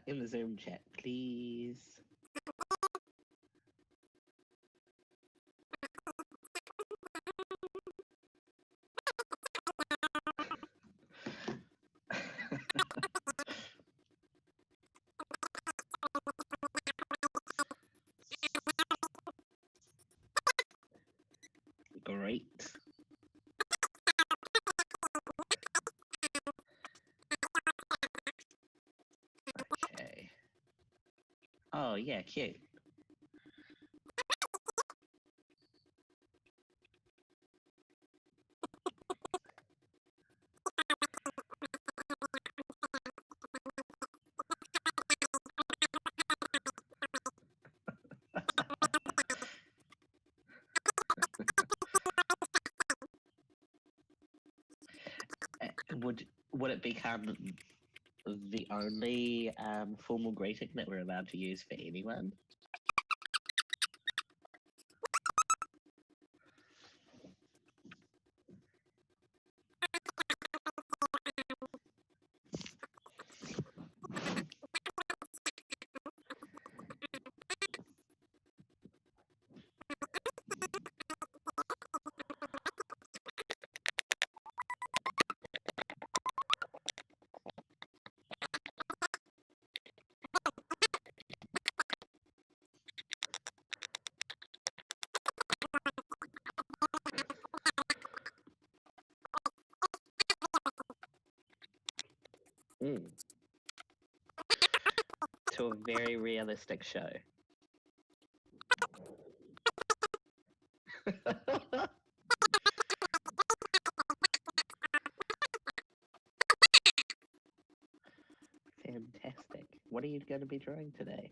in the Zoom chat, please. Great. Okay. Oh, yeah, cute. Would it become the only formal greeting that we're allowed to use for anyone? Mm. To a very realistic show. Fantastic. What are you going to be drawing today?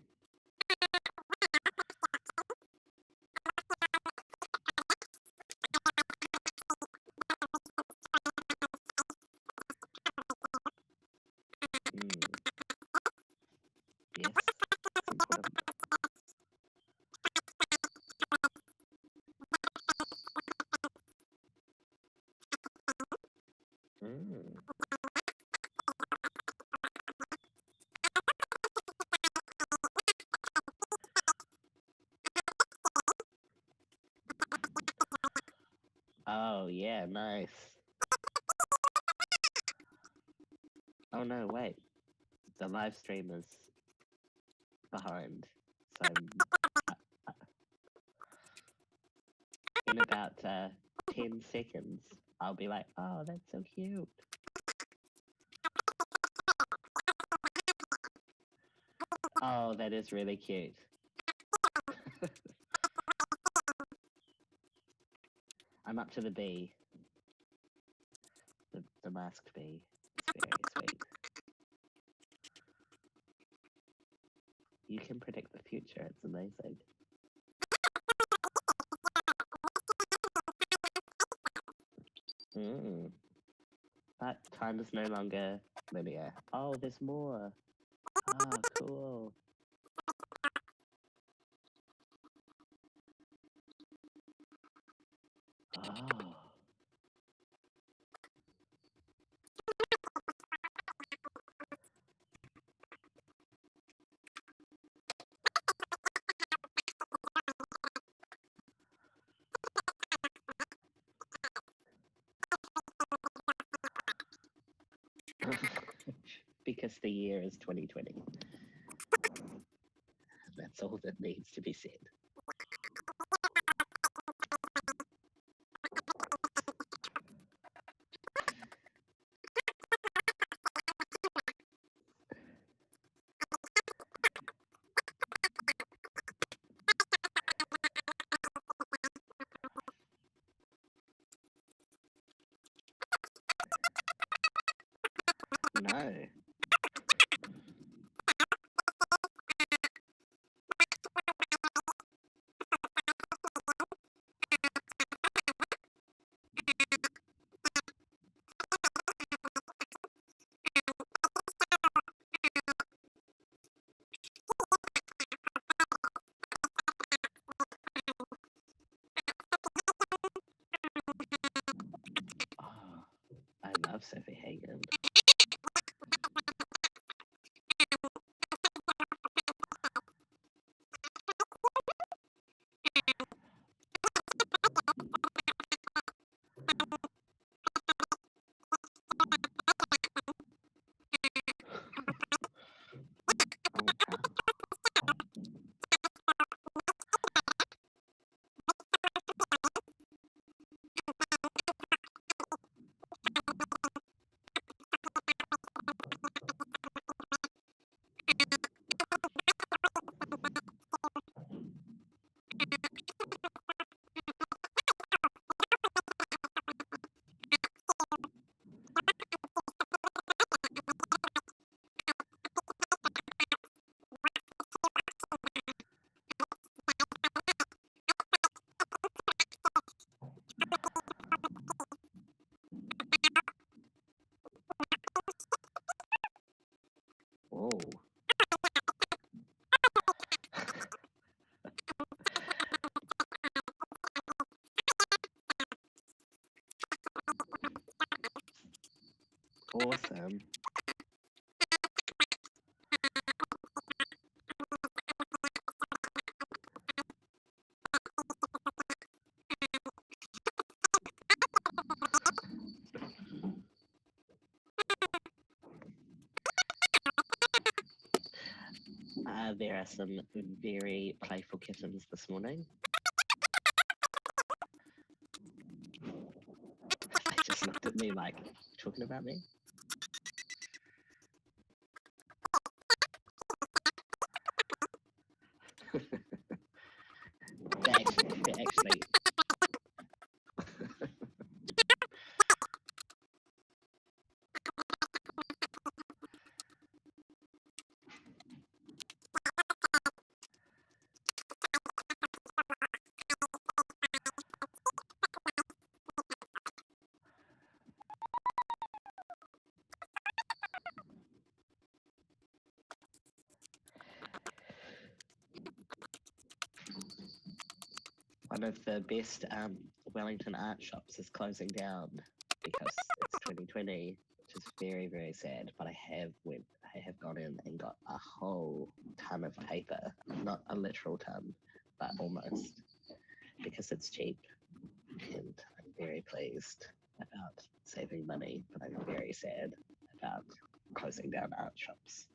Yes, it's important. Mm. Oh, yeah, nice. Oh, no, wait. The live stream is behind. So in about 10 seconds, I'll be like, oh, that's so cute. Oh, that is really cute. I'm up to the bee. The masked bee. It's very sweet. You can predict the future. It's amazing. Mm. But time is no longer linear. Oh, there's more. Ah, cool. Oh. Because the year is 2020. That's all that needs to be said. No. Oh, I love Sophie Hagen. awesome. There are some very playful kittens this morning. They just looked at me like, talking about me? they're actually one of the best Wellington art shops is closing down because it's 2020, which is very, very sad. But I have gone in and got a whole ton of paper, not a literal ton, but almost, because it's cheap. And I'm very pleased about saving money, but I'm very sad about closing down art shops.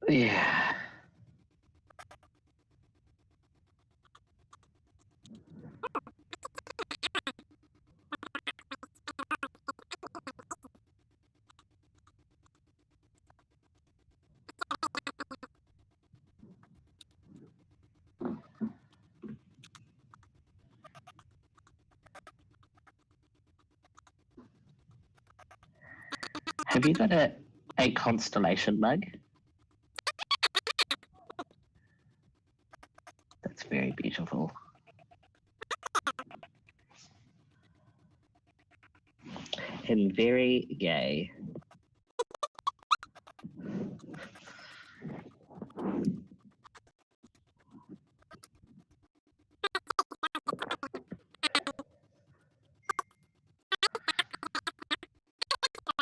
Yeah. Have you got a constellation mug? That's very beautiful. And very gay.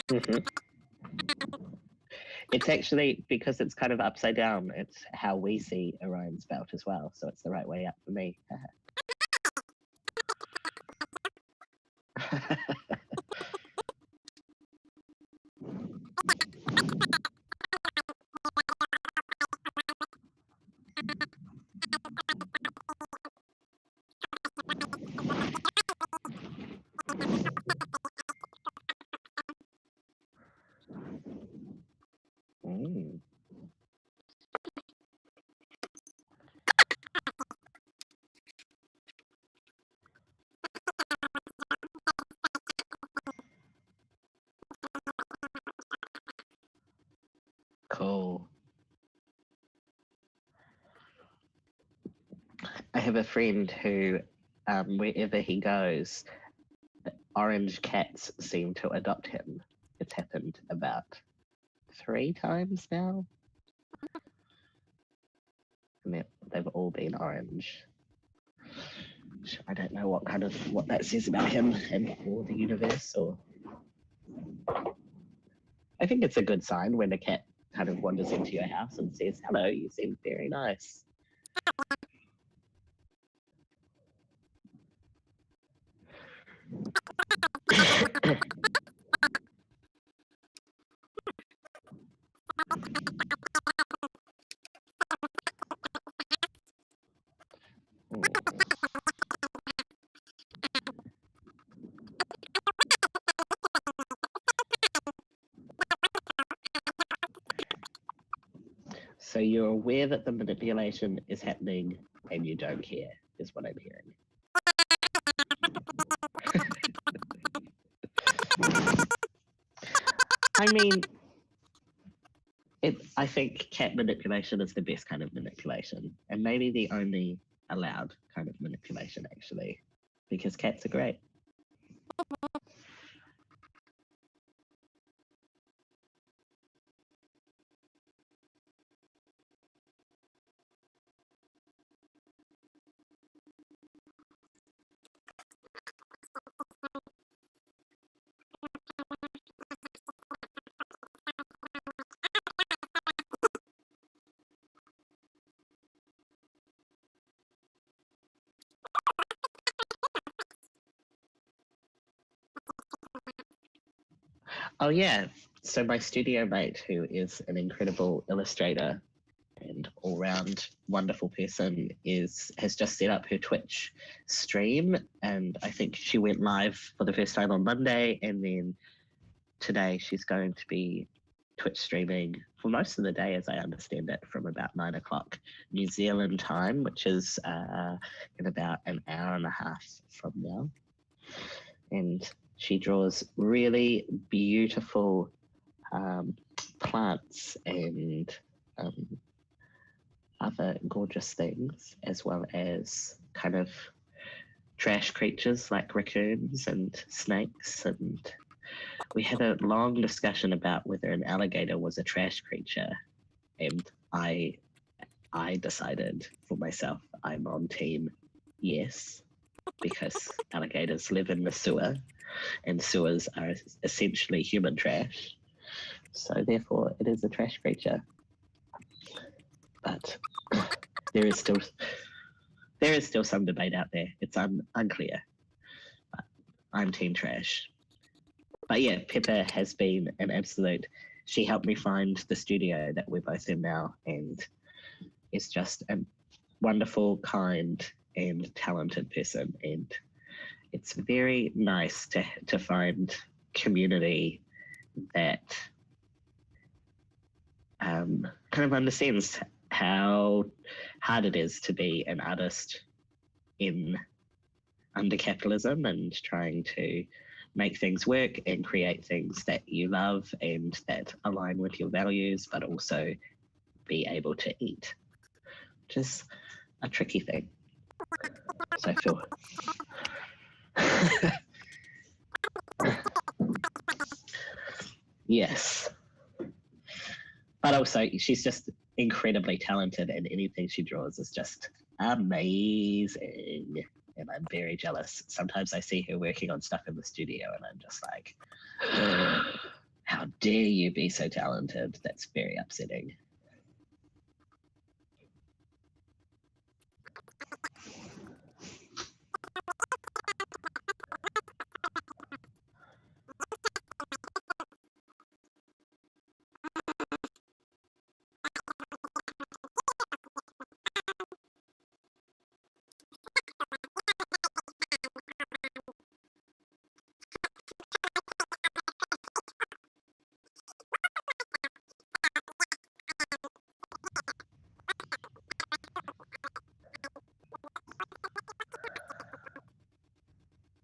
Mm-hmm. It's actually, because it's kind of upside down, it's how we see Orion's belt as well, so it's the right way up for me. Mm. Cool. I have a friend who, wherever he goes, orange cats seem to adopt him. It's happened about 3 times now. And they've all been orange. I don't know what that says about him and or the universe, or I think it's a good sign when a cat kind of wanders into your house and says, "Hello, you seem very nice." So you're aware that the manipulation is happening and you don't care, is what I'm hearing. I mean, I think cat manipulation is the best kind of manipulation, and maybe the only allowed kind of manipulation, actually, because cats are great. Oh, yeah. So my studio mate, who is an incredible illustrator and all-round wonderful person, has just set up her Twitch stream, and I think she went live for the first time on Monday, and then today she's going to be Twitch streaming for most of the day, as I understand it, from about 9 o'clock New Zealand time, which is in about an hour and a half from now. And she draws really beautiful plants and other gorgeous things, as well as kind of trash creatures like raccoons and snakes. And we had a long discussion about whether an alligator was a trash creature, and I decided for myself I'm on team yes, because alligators live in the sewer, and sewers are essentially human trash. So therefore, it is a trash creature. But there is still some debate out there. It's unclear. But I'm team trash. But yeah, Pippa has been an absolute. She helped me find the studio that we're both in now, and is just a wonderful, kind, and talented person. And it's very nice to find community that kind of understands how hard it is to be an artist under capitalism and trying to make things work and create things that you love and that align with your values, but also be able to eat, which is a tricky thing. So I feel yes. But also, she's just incredibly talented, and anything she draws is just amazing. And I'm very jealous. Sometimes I see her working on stuff in the studio, and I'm just like, how dare you be so talented? That's very upsetting.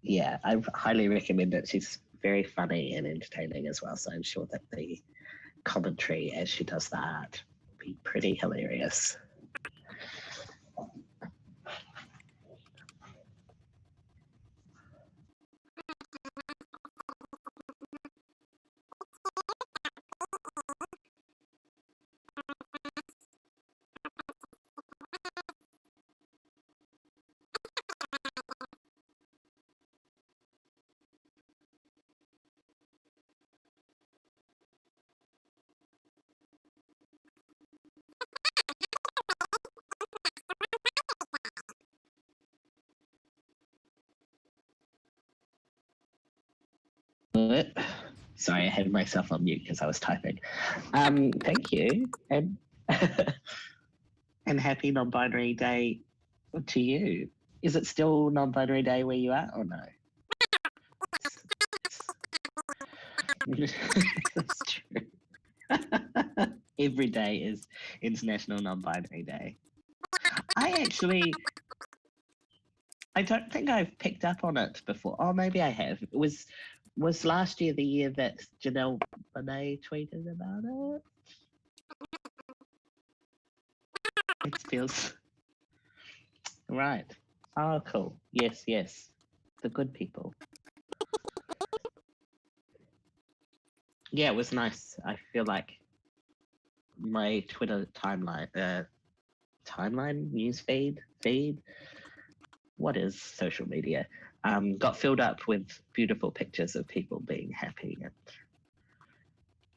Yeah, I highly recommend it. She's very funny and entertaining as well, so I'm sure that the commentary as she does the art will be pretty hilarious. Sorry, I had myself on mute because I was typing. Thank you, and and happy non-binary day to you. Is it still non-binary day where you are, or no? That's true. Every day is International Non-Binary Day. I don't think I've picked up on it before. Oh, maybe I have. It was last year the year that Janelle Monáe tweeted about it? It feels right. Oh, cool. Yes, yes. The good people. Yeah, it was nice. I feel like my Twitter timeline, feed. What is social media? Got filled up with beautiful pictures of people being happy and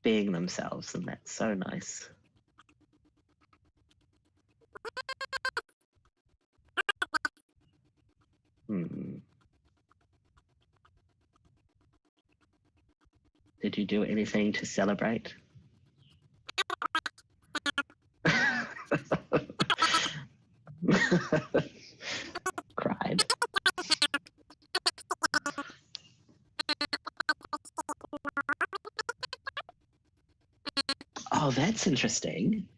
being themselves, and that's so nice. Did you do anything to celebrate? Cried. Oh, that's interesting.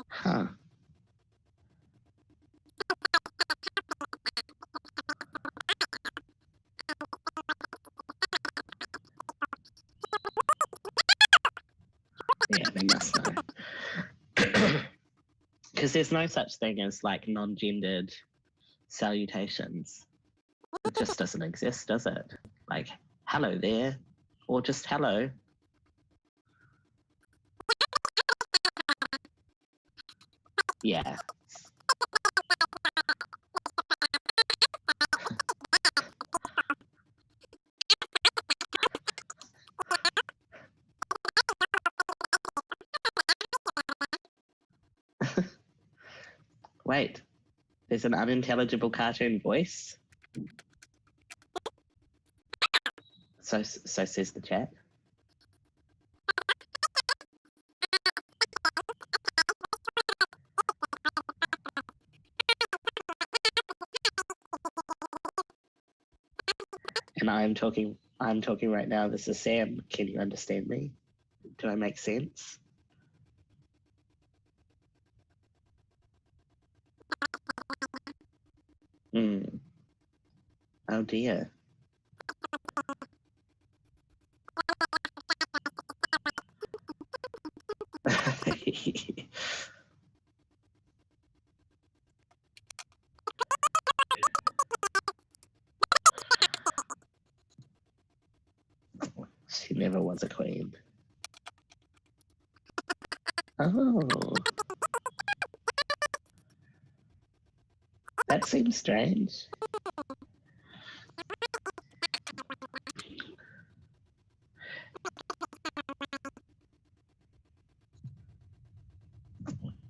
Huh. Yeah, they must know. Because there's no such thing as like non-gendered salutations. It just doesn't exist, does it? Like, hello there, or just hello. Yeah. Wait, there's an unintelligible cartoon voice? So says the chat. And I'm talking right now. This is Sam. Can you understand me? Do I make sense? Oh dear. She never was a queen. Oh. That seems strange.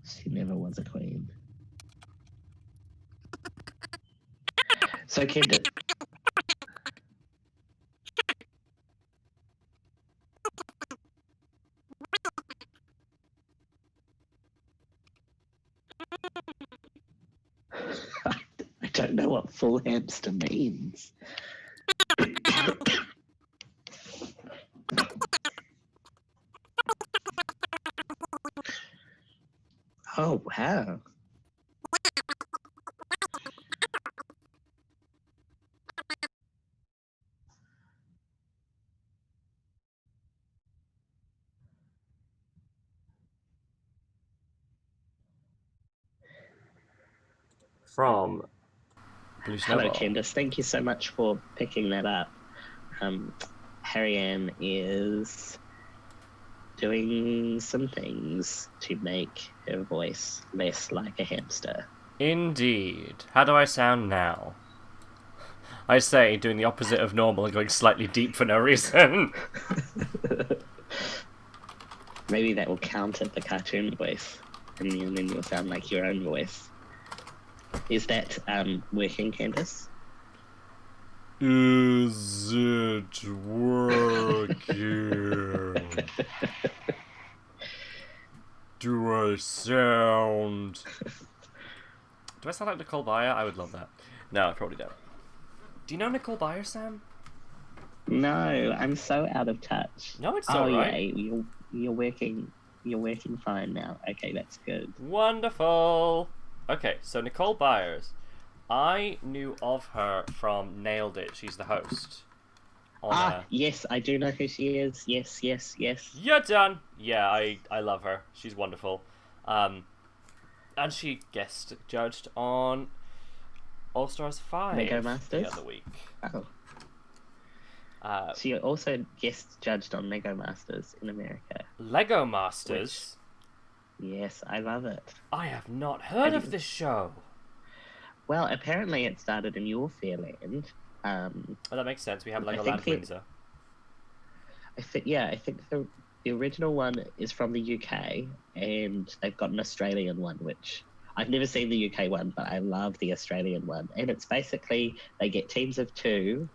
She never was a queen. So Kendra, I don't know what full hamster means. Oh, wow. From Blue Snowball. Hello, Candice. Thank you so much for picking that up. Harry Ann is doing some things to make her voice less like a hamster. Indeed. How do I sound now? I say, doing the opposite of normal and going slightly deep for no reason. Maybe that will counter the cartoon voice, and then you'll sound like your own voice. Is that working, Candace? Is it working? Do I sound like Nicole Byer? I would love that. No, I probably don't. Do you know Nicole Byer, Sam? No, I'm so out of touch. No, it's alright. Yeah, you're working fine now. Okay, that's good. Wonderful. Okay, so Nicole Byers. I knew of her from Nailed It. She's the host. Yes, I do know who she is. Yes. You're done. Yeah, I love her. She's wonderful. And she guest judged on All Stars 5 Lego Masters the other week. Oh. She also guest judged on Lego Masters in America. Lego Masters? Yes, I love it. I have not heard of this show. Well, apparently it started in your fair land. Well, that makes sense. We have Legoland Windsor. I think the original one is from the UK, and they've got an Australian one, which I've never seen the UK one, but I love the Australian one. And it's basically they get teams of 2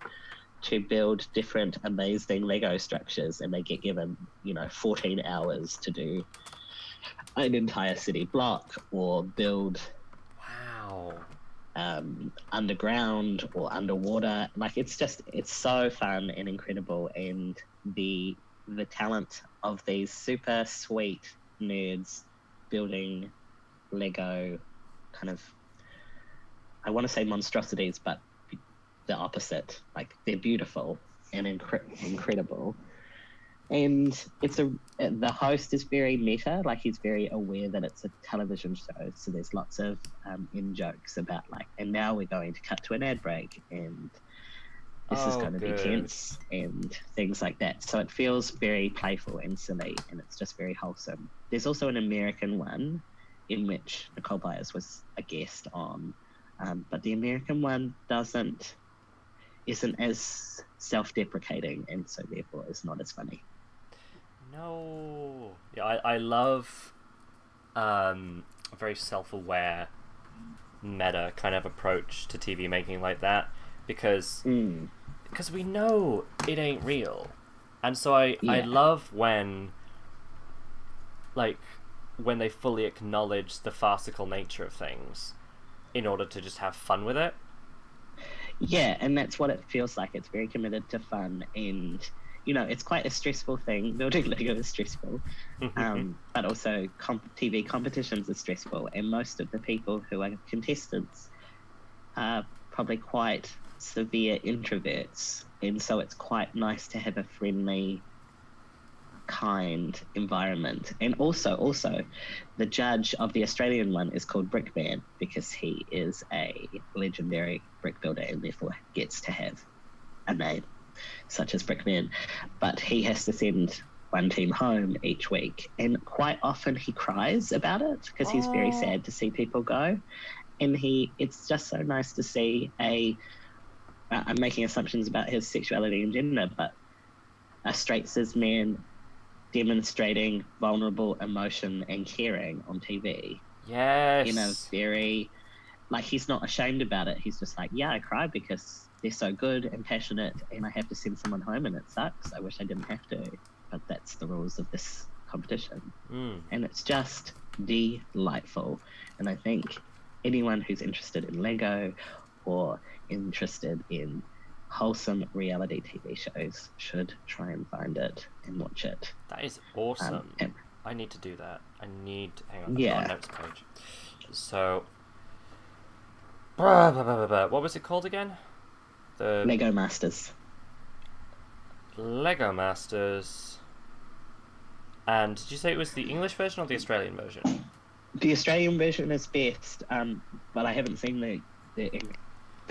to build different amazing Lego structures, and they get given 14 hours to do an entire city block or build. Wow. Underground or underwater. Like it's so fun and incredible, and the talent of these super sweet nerds building Lego kind of, I want to say monstrosities, but the opposite. Like they're beautiful and incredible. And the host is very meta, like he's very aware that it's a television show, so there's lots of in jokes about and now we're going to cut to an ad break, and this is going to be tense, and things like that. So it feels very playful and silly, and it's just very wholesome. There's also an American one in which Nicole Byers was a guest on, but the American one isn't as self-deprecating, and so therefore is not as funny. No. Yeah, I love a very self-aware meta kind of approach to TV making like that, because we know it ain't real. And so I love when they fully acknowledge the farcical nature of things in order to just have fun with it. Yeah, and that's what it feels like. It's very committed to fun, and it's quite a stressful thing. Building Lego is stressful, but also TV competitions are stressful, and most of the people who are contestants are probably quite severe introverts, and so it's quite nice to have a friendly, kind environment. And also the judge of the Australian one is called Brickman, because he is a legendary brick builder and therefore gets to have a name such as Brickman, but he has to send one team home each week, and quite often he cries about it because he's very sad to see people go, and it's just so nice to see I'm making assumptions about his sexuality and gender, but a straight cis man demonstrating vulnerable emotion and caring on TV. Yes. In a very, he's not ashamed about it. He's just I cry because they're so good and passionate, and I have to send someone home, and it sucks. I wish I didn't have to, but that's the rules of this competition. And it's just delightful. And I think anyone who's interested in Lego or interested in wholesome reality TV shows should try and find it and watch it. That is awesome. I need to do that. Hang on, yeah. I've got a notes page. So, what was it called again? The Lego Masters. Lego Masters. And did you say it was the English version or the Australian version? The Australian version is best, but I haven't seen the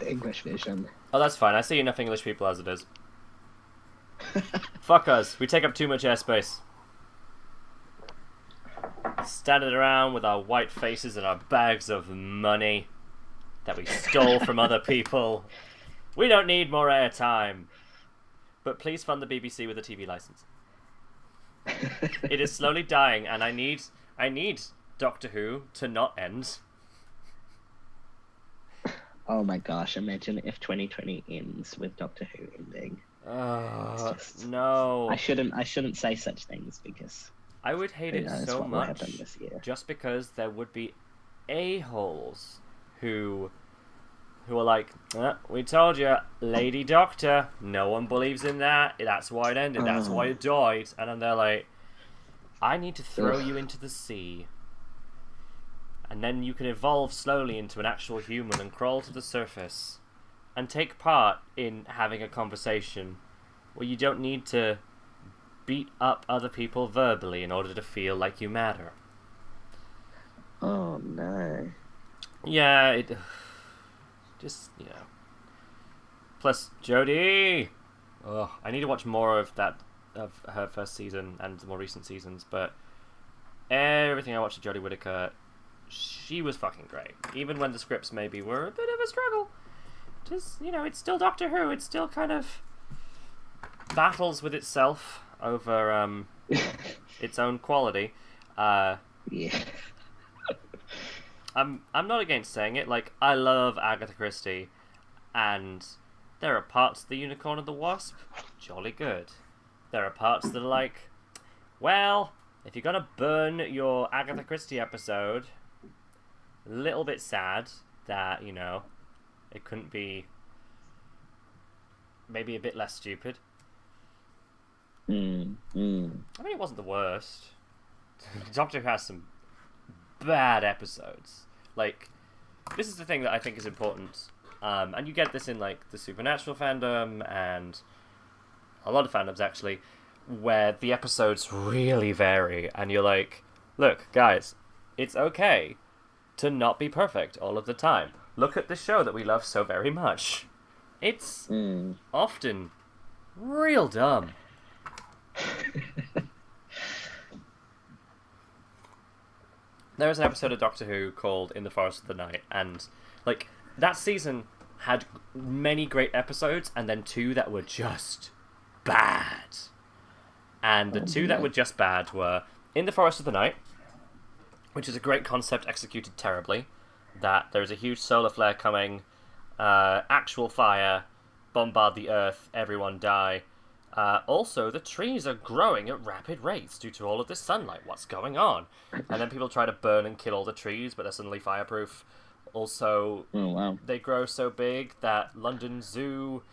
English version. Oh, that's fine. I see enough English people as it is. Fuck us. We take up too much airspace. Standing around with our white faces and our bags of money that we stole from other people. We don't need more airtime. But please fund the BBC with a TV license. It is slowly dying, and I need Doctor Who to not end. Oh my gosh, imagine if 2020 ends with Doctor Who ending. No. I shouldn't say such things because I would hate it so what will much happen this year. just because there would be a-holes who are like, we told you, Lady Doctor, no one believes in that, that's why it ended, that's why it died. And then they're like, I need to throw you into the sea. And then you can evolve slowly into an actual human and crawl to the surface and take part in having a conversation where you don't need to beat up other people verbally in order to feel like you matter. Oh no. Yeah, it... Just, you know. Plus, Jodie! Oh, I need to watch more of her first season and the more recent seasons, but everything I watched of Jodie Whittaker, she was fucking great. Even when the scripts maybe were a bit of a struggle. Just, you know, it's still Doctor Who. It still kind of battles with itself over its own quality. Yeah. I'm not against saying it. Like, I love Agatha Christie, and there are parts of The Unicorn and the Wasp jolly good. There are parts that are like, well, if you're gonna burn your Agatha Christie episode, a little bit sad that, you know, it couldn't be maybe a bit less stupid. I mean, it wasn't the worst. Doctor Who has some bad episodes. Like, this is the thing that I think is important. And you get this in, like, the Supernatural fandom and a lot of fandoms, actually, where the episodes really vary. And you're like, look, guys, it's okay to not be perfect all of the time. Look at this show that we love so very much. It's often real dumb. There was an episode of Doctor Who called In the Forest of the Night, and, like, that season had many great episodes, and then two that were just bad. And the two that were just bad were In the Forest of the Night, which is a great concept executed terribly, that there's a huge solar flare coming, actual fire, bombard the Earth, everyone die. Also, the trees are growing at rapid rates due to all of this sunlight. What's going on? And then people try to burn and kill all the trees, but they're suddenly fireproof. Also, they grow so big that London Zoo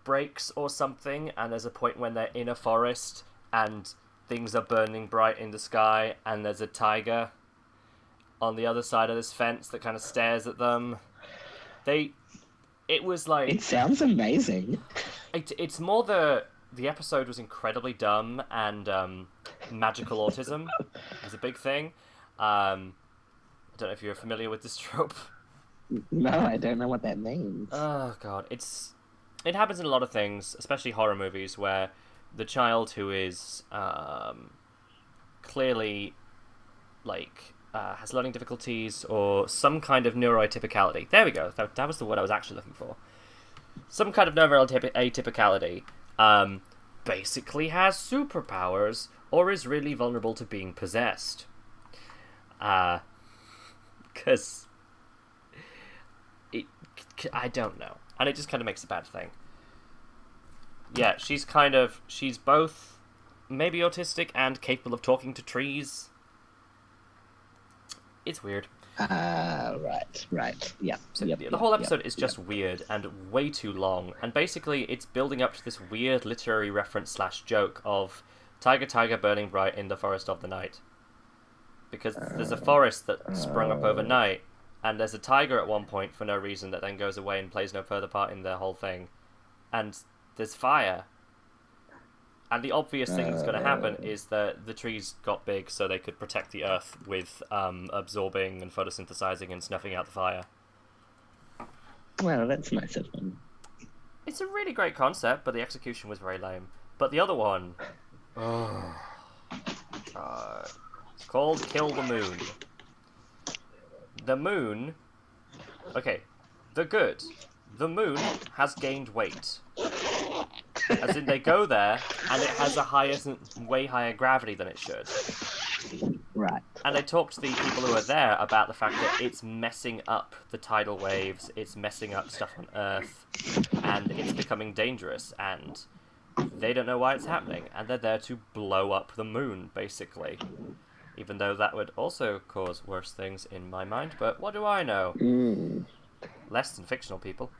breaks or something, and there's a point when they're in a forest and things are burning bright in the sky, and there's a tiger on the other side of this fence that kind of stares at them. It was like... It sounds amazing. It's more the episode was incredibly dumb, and magical autism was a big thing. I don't know if you're familiar with this trope. No, I don't know what that means. Oh god, it happens in a lot of things, especially horror movies, where the child who is clearly like has learning difficulties or some kind of neuroatypicality. There we go. That was the word I was actually looking for. Some kind of neuroatypicality basically has superpowers or is really vulnerable to being possessed. Because I don't know. And it just kind of makes a bad thing. Yeah, she's both maybe autistic and capable of talking to trees. It's weird. Right. Yeah. So the whole episode is just weird and way too long. And basically, it's building up to this weird literary reference / joke of tiger, tiger, burning bright in the forest of the night. Because there's a forest that sprung up overnight, and there's a tiger at one point for no reason that then goes away and plays no further part in the whole thing. And there's fire. And the obvious thing that's going to happen is that the trees got big so they could protect the earth with absorbing and photosynthesizing and snuffing out the fire. Well, that's nice of them. It's a really great concept, but the execution was very lame. But the other one... it's called Kill the Moon. The moon... Okay, the good. the moon has gained weight. As in, they go there, and it has way higher gravity than it should. Right. And they talk to the people who are there about the fact that it's messing up the tidal waves, it's messing up stuff on Earth, and it's becoming dangerous, and they don't know why it's happening, and they're there to blow up the moon, basically. Even though that would also cause worse things in my mind, but what do I know? Less than fictional people.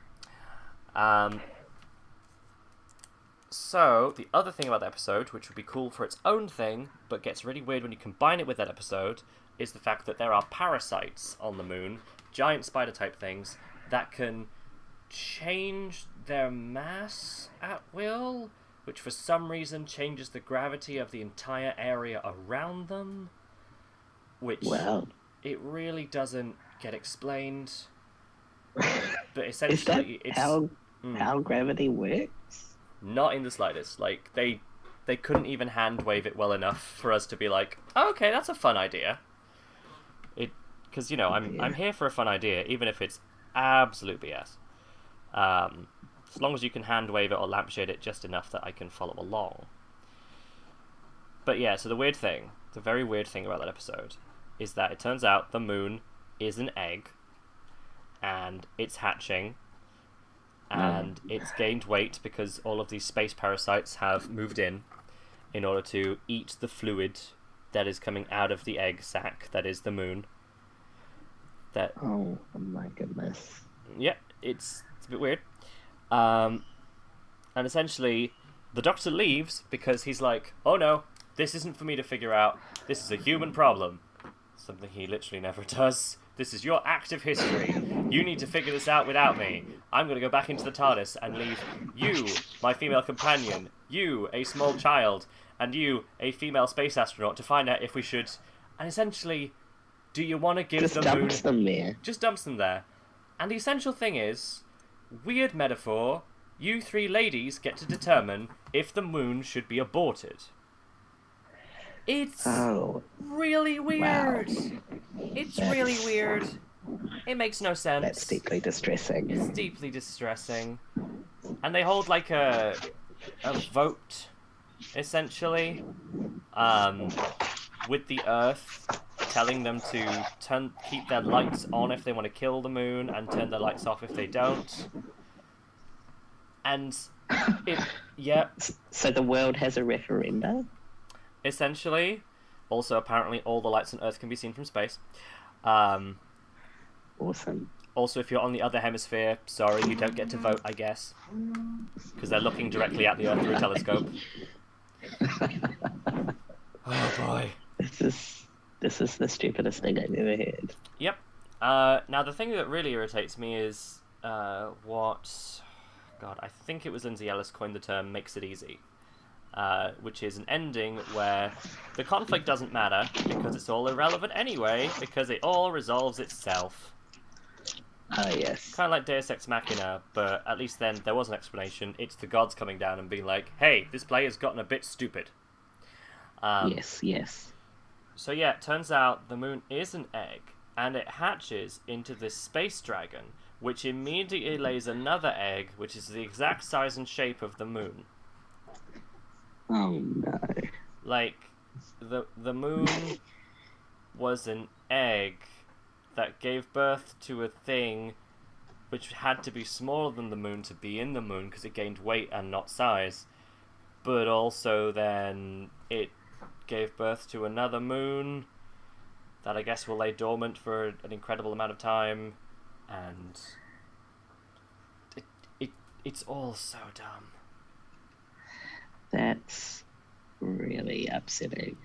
So, the other thing about the episode, which would be cool for its own thing, but gets really weird when you combine it with that episode, is the fact that there are parasites on the moon, giant spider-type things, that can change their mass at will, which for some reason changes the gravity of the entire area around them, which it really doesn't get explained. But essentially, is that how gravity works? Not in the slightest. Like, they couldn't even hand wave it well enough for us to be like, oh, okay, that's a fun idea. Because, you know, I'm here for a fun idea, even if it's absolute BS. As long as you can hand wave it or lampshade it just enough that I can follow along. But yeah, so the very weird thing about that episode is that it turns out the moon is an egg, and it's hatching, and it's gained weight because all of these space parasites have moved in order to eat the fluid that is coming out of the egg sac that is the moon. Oh my goodness. Yeah, it's a bit weird. And essentially, the Doctor leaves because he's like, oh no, this isn't for me to figure out. This is a human problem. Something he literally never does. This is your active history. You need to figure this out without me. I'm going to go back into the TARDIS and leave you, my female companion, you, a small child, and you, a female space astronaut, to find out if we should... And essentially, do you want to give the moon... Just dumps them there. Just dumps them there. And the essential thing is, weird metaphor, you three ladies get to determine if the moon should be aborted. It's really weird. It's really weird. It makes no sense. That's deeply distressing. It's deeply distressing. And they hold like a vote, essentially, with the Earth, telling them to keep their lights on if they want to kill the moon, and turn their lights off if they don't. And So the world has a referenda? Essentially. Also, apparently, all the lights on Earth can be seen from space. Awesome. Also, if you're on the other hemisphere, sorry, you don't get to vote, I guess. Because they're looking directly at the Earth through a telescope. Oh, boy. This is the stupidest thing I've ever heard. Yep. Now, the thing that really irritates me is what... God, I think it was Lindsay Ellis coined the term makes it easy. Which is an ending where the conflict doesn't matter because it's all irrelevant anyway, because it all resolves itself. Yes. Kind of like Deus Ex Machina, but at least then there was an explanation. It's the gods coming down and being like, hey, this player's gotten a bit stupid. Yes. So yeah, it turns out the moon is an egg, and it hatches into this space dragon, which immediately lays another egg, which is the exact size and shape of the moon. Oh no. Like, the moon was an egg that gave birth to a thing which had to be smaller than the moon to be in the moon because it gained weight and not size. But also then it gave birth to another moon that I guess will lay dormant for an incredible amount of time, and it's all so dumb. That's really upsetting.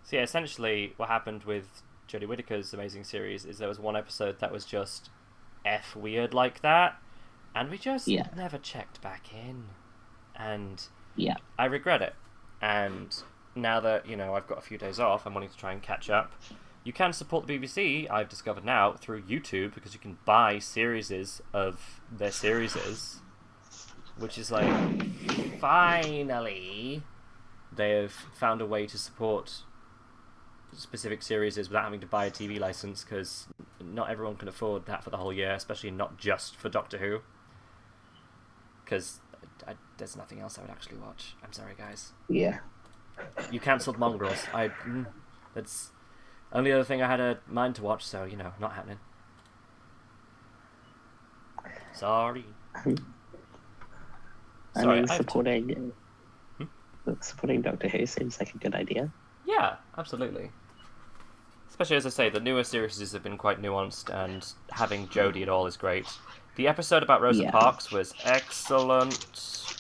So yeah, essentially what happened with Jodie Whittaker's amazing series is there was one episode that was just F weird like that, and we just never checked back in. And I regret it. And now that, you know, I've got a few days off, I'm wanting to try and catch up. You can support the BBC, I've discovered now, through YouTube, because you can buy series of their series, which is like, finally, they've found a way to support specific series without having to buy a TV license, because not everyone can afford that for the whole year, especially not just for Doctor Who. Because there's nothing else I would actually watch. I'm sorry, guys. Yeah. You cancelled Mongrels. That's only other thing I had a mind to watch, so, not happening. Sorry. I mean, supporting Doctor Who seems like a good idea. Yeah, absolutely. Especially, as I say, the newer series have been quite nuanced, and having Jodie at all is great. The episode about Rosa Parks was excellent.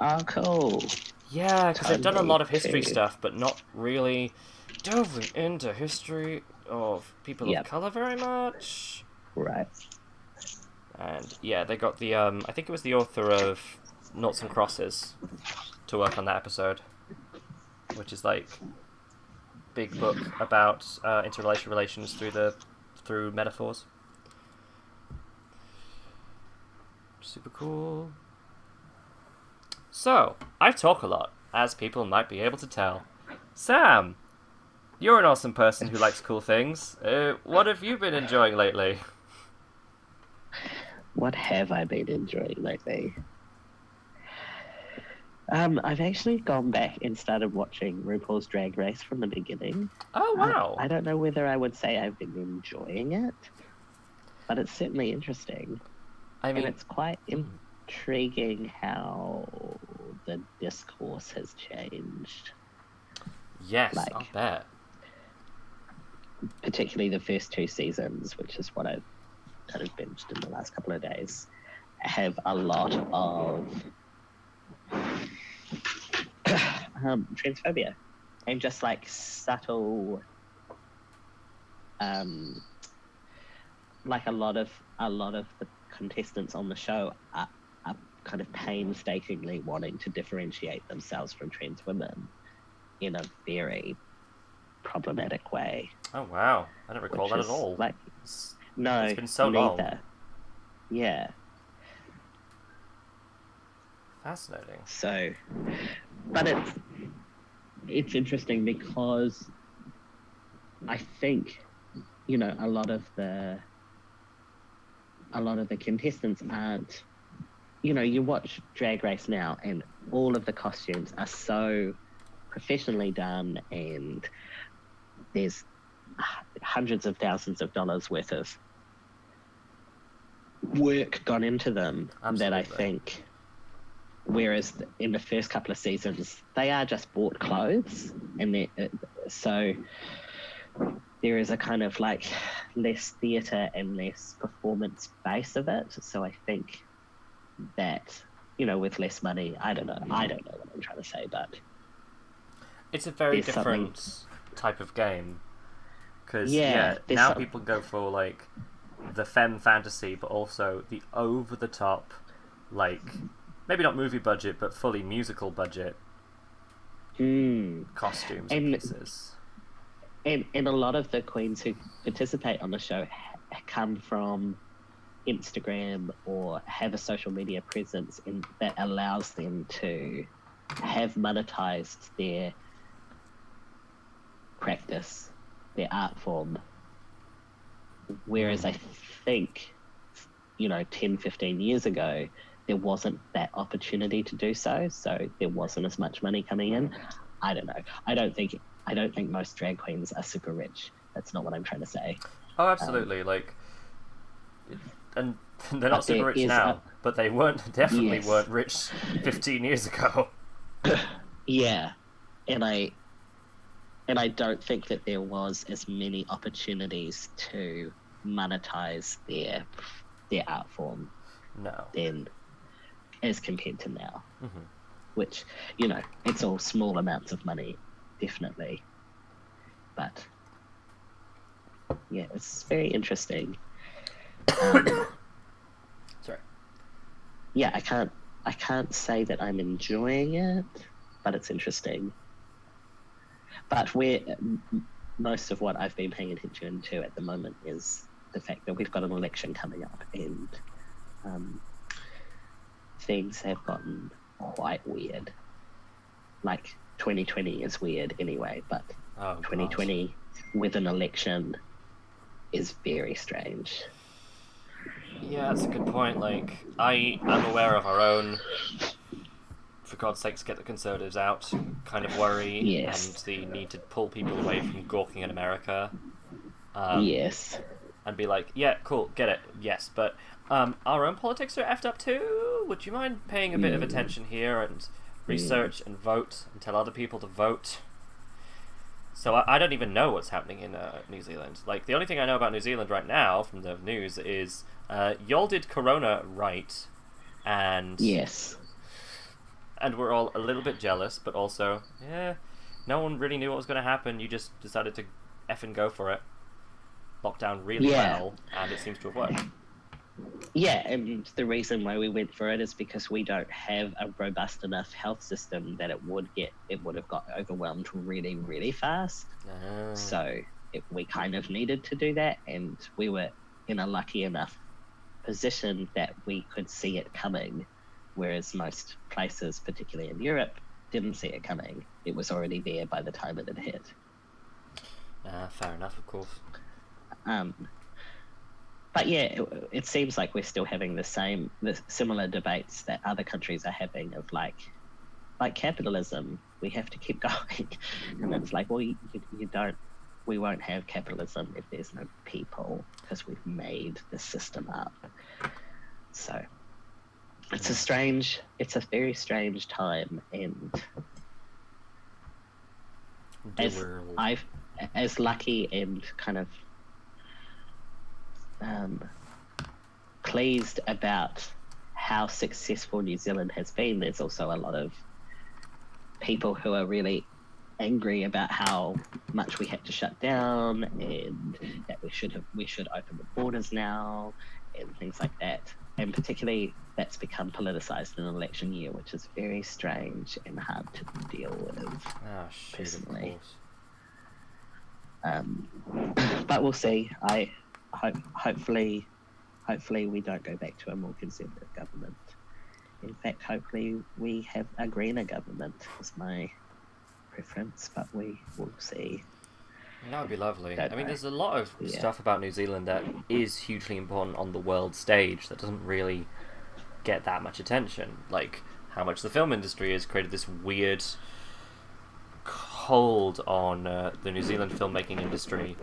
Oh, cool. Yeah, because they've done a lot of history stuff, but not really delving into history of people of colour very much. Right. And yeah, they got the I think it was the author of Noughts and Crosses to work on that episode, which is like big book about interracial relations through metaphors. Super cool. So, I talk a lot, as people might be able to tell. Sam, you're an awesome person who likes cool things. What have you been enjoying lately? What have I been enjoying lately? I've actually gone back and started watching RuPaul's Drag Race from the beginning. Oh, wow. I don't know whether I would say I've been enjoying it, but it's certainly interesting. I mean, and it's quite intriguing how the discourse has changed. Yes, I'll bet. Particularly the first 2 seasons, which is what I've kind of binged in the last couple of days, have a lot of transphobia and just like subtle, like a lot of the contestants on the show are kind of painstakingly wanting to differentiate themselves from trans women in a very problematic way. Oh wow, I don't recall that at all. Like, no, it's been so long. Yeah. Fascinating. So, but it's interesting because I think, a lot of the contestants aren't, you watch Drag Race now and all of the costumes are so professionally done and there's hundreds of thousands of dollars worth of work gone into them. Absolutely. That I think, whereas in the first couple of seasons they are just bought clothes, and so there is a kind of like less theatre and less performance base of it. So I think that, with less money, I don't know what I'm trying to say, but it's a very different type of game. Because now people go for like the femme fantasy, but also the over-the-top, like maybe not movie budget, but fully musical budget costumes and pieces. And a lot of the queens who participate on the show come from Instagram or have a social media presence that allows them to have monetized their practice, their art form. Whereas I think, 10, 15 years ago, there wasn't that opportunity to do so. So there wasn't as much money coming in. I don't know. I don't think most drag queens are super rich. That's not what I'm trying to say. Oh, absolutely. And they're not super rich now, but they definitely weren't rich 15 years ago. Yeah. And I don't think that there was as many opportunities to monetize their art form then as compared to now. Mm-hmm. Which, it's all small amounts of money, definitely. But yeah, it's very interesting. Sorry. Yeah, I can't say that I'm enjoying it, but it's interesting. But most of what I've been paying attention to at the moment is the fact that we've got an election coming up, and things have gotten quite weird. Like 2020 is weird anyway, but Oh, 2020 with an election is very strange. Yeah, that's a good point. Like, I'm aware of our own, for God's sakes, get the Conservatives out kind of worry, Yes. and the need to pull people away from gawking at America. Yes. And be like, yeah, cool, get it, yes, but our own politics are effed up too. Would you mind paying a bit of attention here and research and vote and tell other people to vote? So I don't even know what's happening in New Zealand. Like, the only thing I know about New Zealand right now from the news is y'all did Corona right, and yes, and we're all a little bit jealous, but also, yeah, no one really knew what was going to happen. You just decided to effing go for it. Lockdown really well, and it seems to have worked. Yeah, and the reason why we went for it is because we don't have a robust enough health system that it would have got overwhelmed really, really fast. So we kind of needed to do that, and we were in a lucky enough position that we could see it coming, whereas most places, particularly in Europe, didn't see it coming. It was already there by the time it had hit. Fair enough, of course. But yeah, it seems like we're still having the similar debates that other countries are having of like capitalism. We have to keep going, and it's like, well, you don't. We won't have capitalism if there's no people, because we've made the system up. So it's a very strange time, and as lucky and kind of pleased about how successful New Zealand has been, there's also a lot of people who are really angry about how much we had to shut down, and that we should open the borders now, and things like that. And particularly that's become politicized in an election year, which is very strange and hard to deal with personally. But we'll see. Hopefully we don't go back to a more conservative government. In fact, hopefully we have a greener government is my preference, but we will see. That would be lovely. I mean, there's a lot of stuff about New Zealand that is hugely important on the world stage that doesn't really get that much attention. Like how much the film industry has created this weird hold on the New Zealand filmmaking industry,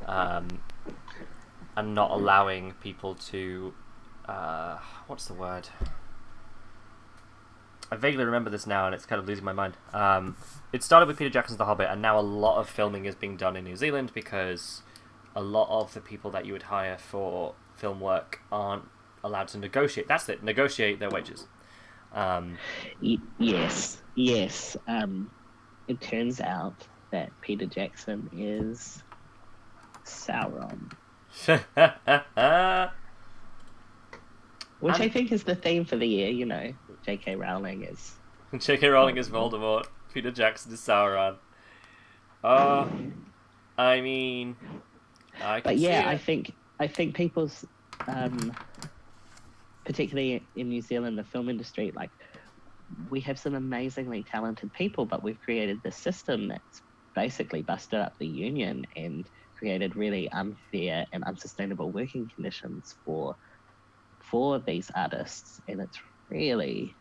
and not allowing people to what's the word? I vaguely remember this now, and it's kind of losing my mind. It started with Peter Jackson's The Hobbit, and now a lot of filming is being done in New Zealand because a lot of the people that you would hire for film work aren't allowed to negotiate. That's it, negotiate their wages. Yes. It turns out that Peter Jackson is Sauron. Which I think is the theme for the year, you know. J.K. Rowling is... J.K. Rowling is Voldemort. Peter Jackson is Sauron. I mean... I think people's... particularly in New Zealand, the film industry, like, we have some amazingly talented people, but we've created this system that's basically busted up the union and created really unfair and unsustainable working conditions for these artists, and it's really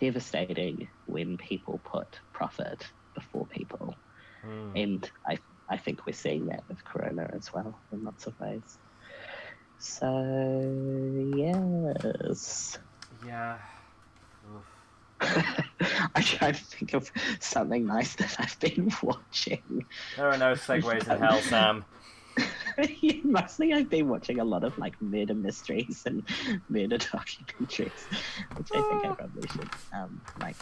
devastating when people put profit before people. And I think we're seeing that with Corona as well in lots of ways. So yes. Yeah. I'm trying to think of something nice that I've been watching. There are no segues in hell, Sam. Yeah, mostly I've been watching a lot of like murder mysteries and murder documentaries, which I think I probably should. Like,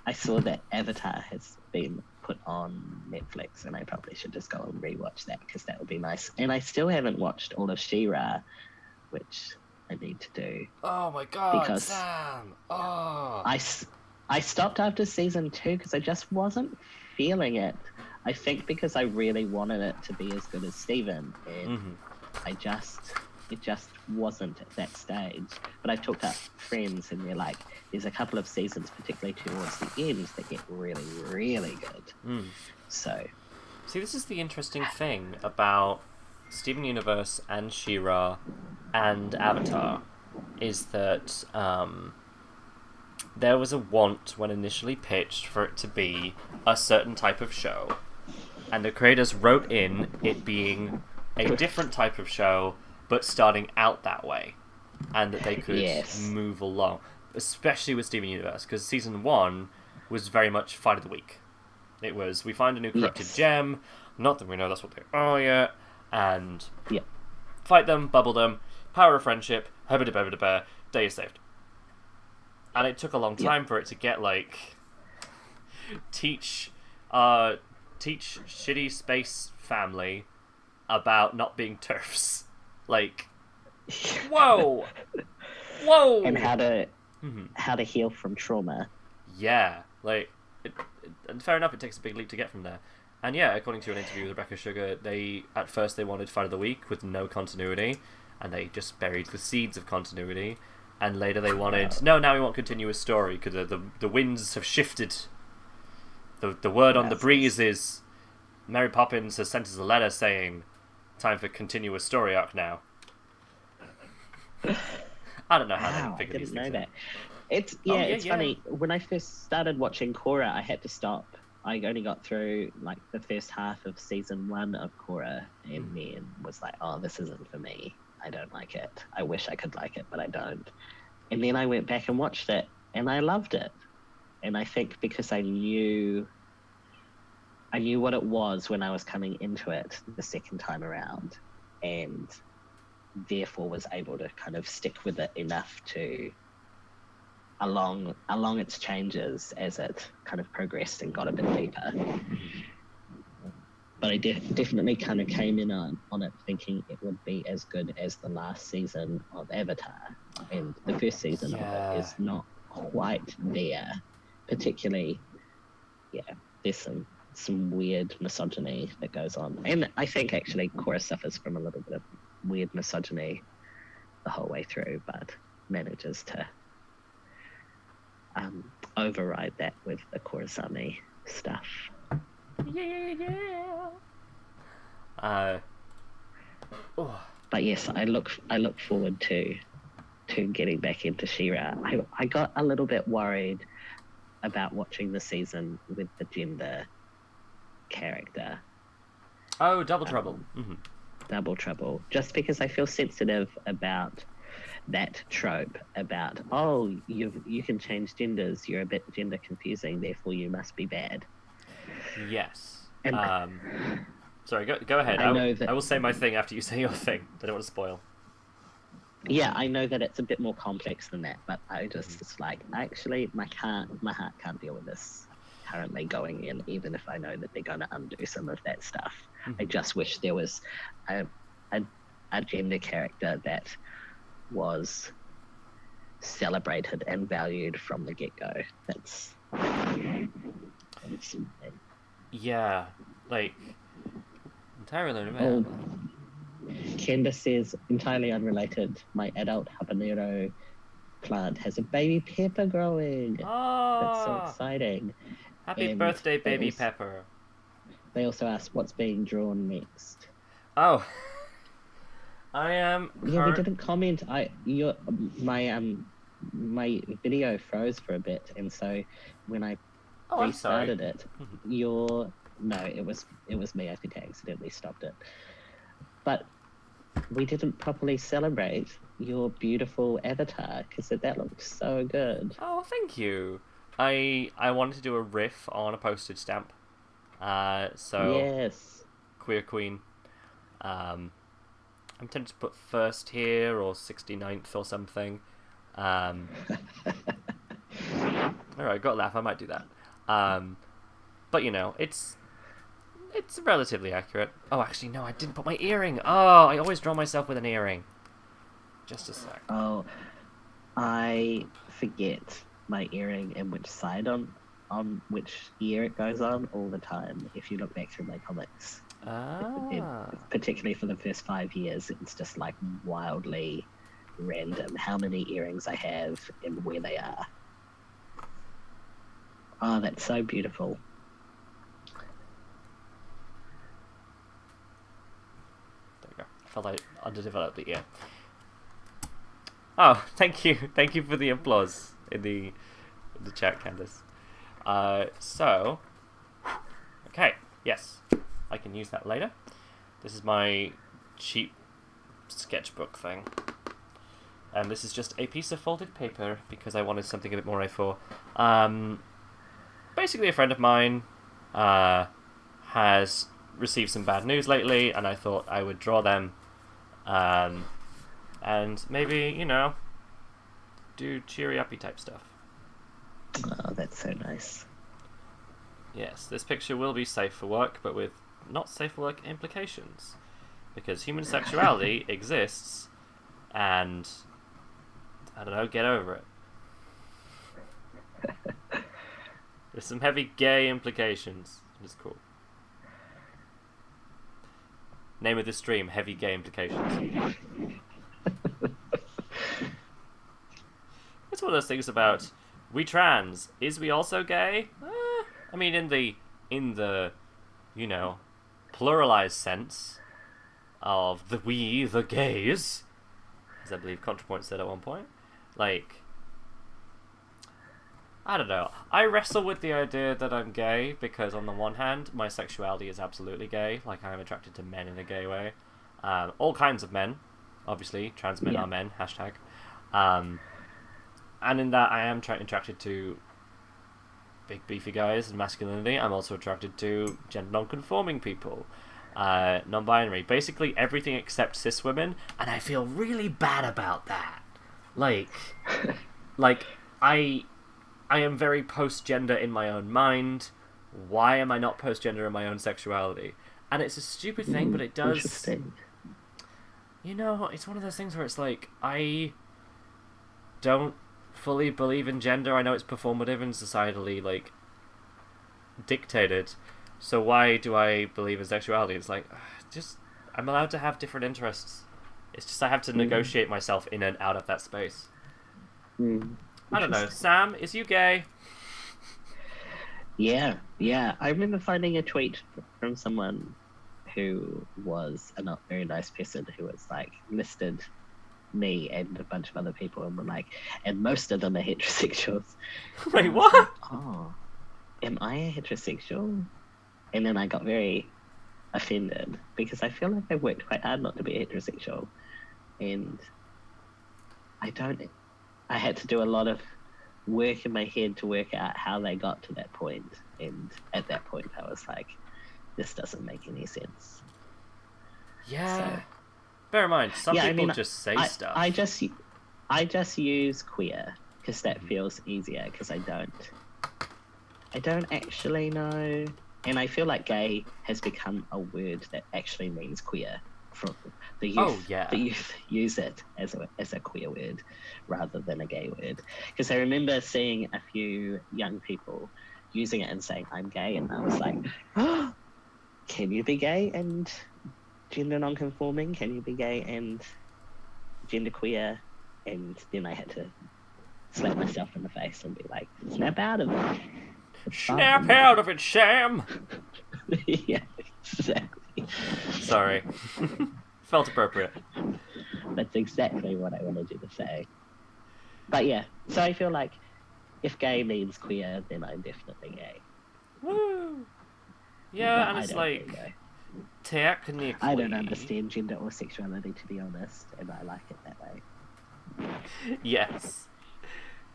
I saw that Avatar has been put on Netflix, and I probably should just go and rewatch that because that would be nice. And I still haven't watched all of She-Ra, which I need to do. Oh my god, because Sam! Oh. I stopped after season 2 because I just wasn't feeling it. I think because I really wanted it to be as good as Steven, and I just it just wasn't at that stage. But I've talked to friends, and they're like, there's a couple of seasons, particularly towards the end, that get really, really good. So, see, this is the interesting thing about Steven Universe and She-Ra and Avatar, is that there was a want when initially pitched for it to be a certain type of show, and the creators wrote in it being a different type of show, but starting out that way, and that they could move along, especially with Steven Universe, because season 1 was very much fight of the week. It was, we find a new corrupted gem, not that we know that's what they are yet, and fight them, bubble them, power of friendship, day is saved. And it took a long time for it to get, like, teach shitty space family about not being TERFs. Like, whoa! And how to heal from trauma. Yeah, like, and fair enough, it takes a big leap to get from there. And yeah, according to an interview with Rebecca Sugar, at first they wanted Fight of the Week with no continuity, and they just buried the seeds of continuity. And later they wanted, now we want continuous story, because the winds have shifted. The word on the breeze is, Mary Poppins has sent us a letter saying, time for continuous story arc now. I don't know how they figure these things out. It's funny. When I first started watching Korra, I had to stop. I only got through like the first half of season 1 of Korra, and then was like, oh, this isn't for me. I don't like it. I wish I could like it, but I don't. And then I went back and watched it, and I loved it. And I think because I knew what it was when I was coming into it the second time around, and therefore was able to kind of stick with it enough to along its changes as it kind of progressed and got a bit deeper. But I definitely kind of came in on it thinking it would be as good as the last season of Avatar. And the first season of it is not quite there. Particularly, there's some weird misogyny that goes on. And I think actually Korra suffers from a little bit of weird misogyny the whole way through, but manages to override that with the Korrasami stuff. But yes, I look forward to getting back into She-Ra. I got a little bit worried about watching the season with the gender character. Oh, Double Trouble. Double Trouble. Just because I feel sensitive about that trope about, oh, you can change genders, you're a bit gender confusing, therefore you must be bad. Yes. And, sorry, go ahead. I will say my thing after you say your thing. I don't want to spoil. Yeah, I know that it's a bit more complex than that, but I just, it's like, actually, my heart can't deal with this currently going in, even if I know that they're going to undo some of that stuff. I just wish there was a gender character that was celebrated and valued from the get-go. That's yeah, like entirely unrelated. Kenda says, entirely unrelated, my adult habanero plant has a baby pepper growing. That's so exciting. Happy birthday, baby pepper. They also asked what's being drawn next. Oh, I am. Yeah, we didn't comment. My video froze for a bit, and so when I restarted it, it was me. I think I accidentally stopped it. But we didn't properly celebrate your beautiful avatar because that looked so good. Oh, thank you. I wanted to do a riff on a postage stamp. So yes, Queer Queen. I'm tempted to put first here or 69th or something. Alright, got a laugh. I might do that. But you know, it's relatively accurate. Oh, actually, no, I didn't put my earring. Oh, I always draw myself with an earring. Just a sec. Oh, I forget my earring and which side on which ear it goes on all the time. If you look back through my comics. Ah. Particularly for the first 5 years, it's just like wildly random how many earrings I have and where they are. Oh, that's so beautiful. There we go. I felt like underdeveloped ear. Oh, thank you for the applause in the chat, Candace. So, okay, yes, I can use that later. This is my cheap sketchbook thing, and this is just a piece of folded paper because I wanted something a bit more A4. Basically, a friend of mine has received some bad news lately, and I thought I would draw them, and maybe, you know, do cheery uppy type stuff. Oh, that's so nice. Yes, this picture will be safe for work, but with not safe for work implications, because human sexuality exists, and I don't know, get over it. There's some heavy gay implications. It's cool. Name of the stream: heavy gay implications. It's one of those things about we trans. Is we also gay? I mean, in the you know, pluralized sense of the gays, as I believe ContraPoint said at one point. Like, I don't know. I wrestle with the idea that I'm gay because, on the one hand, my sexuality is absolutely gay. Like, I am attracted to men in a gay way. All kinds of men, obviously. Trans men are men. #. And in that, I am attracted to big beefy guys and masculinity. I'm also attracted to gender non-conforming people, non-binary, basically everything except cis women, and I feel really bad about that. Like I am very post-gender in my own mind. Why am I not post-gender in my own sexuality? And it's a stupid thing, but it does. Interesting. You know, it's one of those things where it's like, I don't fully believe in gender. I know it's performative and societally, like, dictated. So why do I believe in sexuality? It's like, just, I'm allowed to have different interests. It's just I have to negotiate myself in and out of that space. I don't know. Sam, is you gay? Yeah. I remember finding a tweet from someone who was a not very nice person who was like listed me and a bunch of other people and were like, and most of them are heterosexuals. Wait, what? Like, oh, am I a heterosexual? And then I got very offended because I feel like I worked quite hard not to be heterosexual, and I had to do a lot of work in my head to work out how they got to that point, and at that point I was like, this doesn't make any sense. Yeah. So, bear in mind, some people just say stuff. I just use queer because that feels easier because I don't actually know, and I feel like gay has become a word that actually means queer. From the youth, the youth use it as a queer word rather than a gay word. Because I remember seeing a few young people using it and saying, "I'm gay," and I was like, "Oh, can you be gay and gender non-conforming? Can you be gay and genderqueer?" And then I had to slap myself in the face and be like, "Snap out of it! Snap out of it, Sam!" Yeah, exactly. Sorry. Felt appropriate. That's exactly what I wanted you to say. But yeah, so I feel like if gay means queer, then I'm definitely gay. Woo! Yeah, but and it's like, technically... I don't understand gender or sexuality, to be honest, and I like it that way. Yes.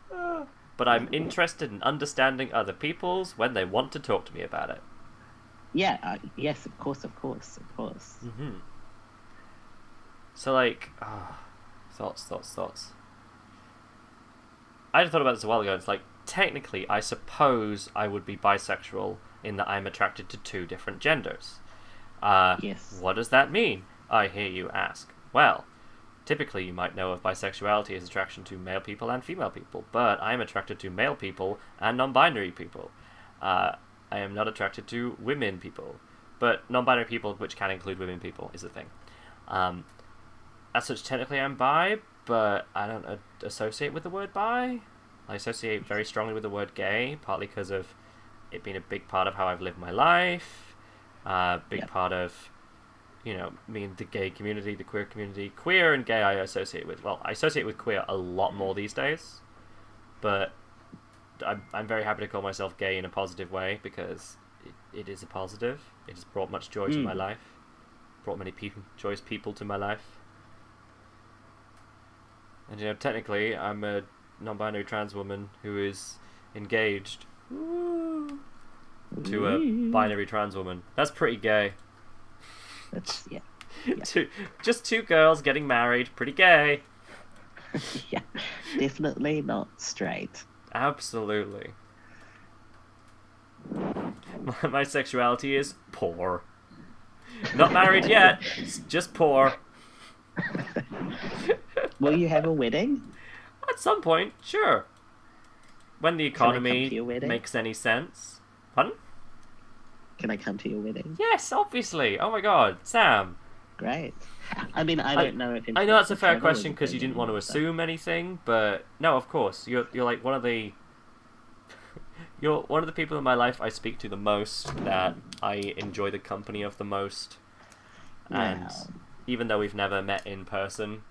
But I'm interested in understanding other people's when they want to talk to me about it. Yeah, yes, of course. Mm-hmm. So, like, thoughts. I just thought about this a while ago. It's like, technically, I suppose I would be bisexual in that I'm attracted to two different genders. Yes. What does that mean? I hear you ask. Well, typically you might know of bisexuality as attraction to male people and female people, but I am attracted to male people and non-binary people. I am not attracted to women people, but non-binary people, which can include women people, is a thing. As such, technically I'm bi, but I don't associate with the word bi. I associate very strongly with the word gay, partly because of it being a big part of how I've lived my life, big part of, me and the gay community, the queer community. Queer and gay I associate with. Well, I associate with queer a lot more these days, but I'm very happy to call myself gay in a positive way, because it is a positive. It has brought much joy to my life, brought many joyous people to my life. And technically, I'm a non-binary trans woman who is engaged to a binary trans woman. That's pretty gay. That's yeah. Just two girls getting married. Pretty gay. Yeah, definitely not straight. Absolutely. My sexuality is poor. Not married yet. It's just poor. Will you have a wedding? At some point, sure. When the economy makes any sense. Pardon? Can I come to your wedding? Yes, obviously. Oh my god, Sam. Great. I mean, I don't know if... I know that's a fair question because you didn't want to assume anything, but no, of course. You're like one of the... You're one of the people in my life I speak to the most, that I enjoy the company of the most. And even though we've never met in person,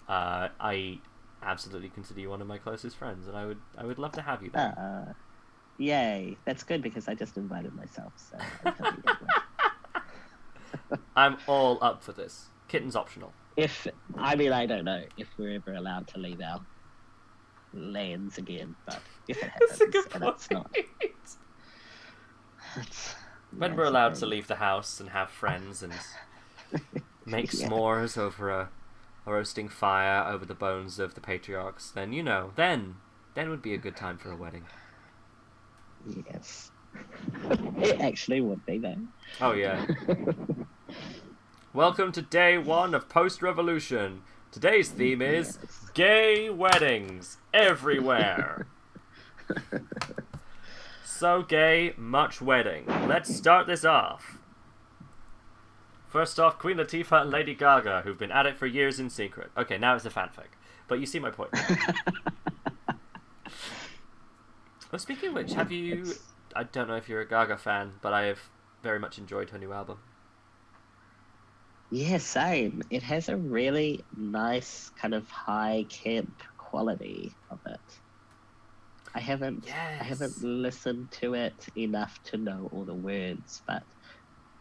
I absolutely consider you one of my closest friends, and I would love to have you there. Yay. That's good, because I just invited myself, so I can't be that way. I'm all up for this. Kitten's optional. I don't know if we're ever allowed to leave our lands again, but if it happens, That's a good and point. it's not... When we're allowed to leave the house and have friends and make s'mores over a roasting fire over the bones of the patriarchs, then then would be a good time for a wedding. Yes. It actually would be, though. Oh, yeah. Welcome to day 1 of post-revolution. Today's theme is gay weddings everywhere. So gay, much wedding. Let's start this off. First off, Queen Latifah and Lady Gaga, who've been at it for years in secret. Okay, now it's a fanfic. But you see my point. Well, speaking of which, have you... I don't know if you're a Gaga fan, but I have very much enjoyed her new album. Yeah, same. It has a really nice kind of high camp quality of it. I haven't listened to it enough to know all the words, but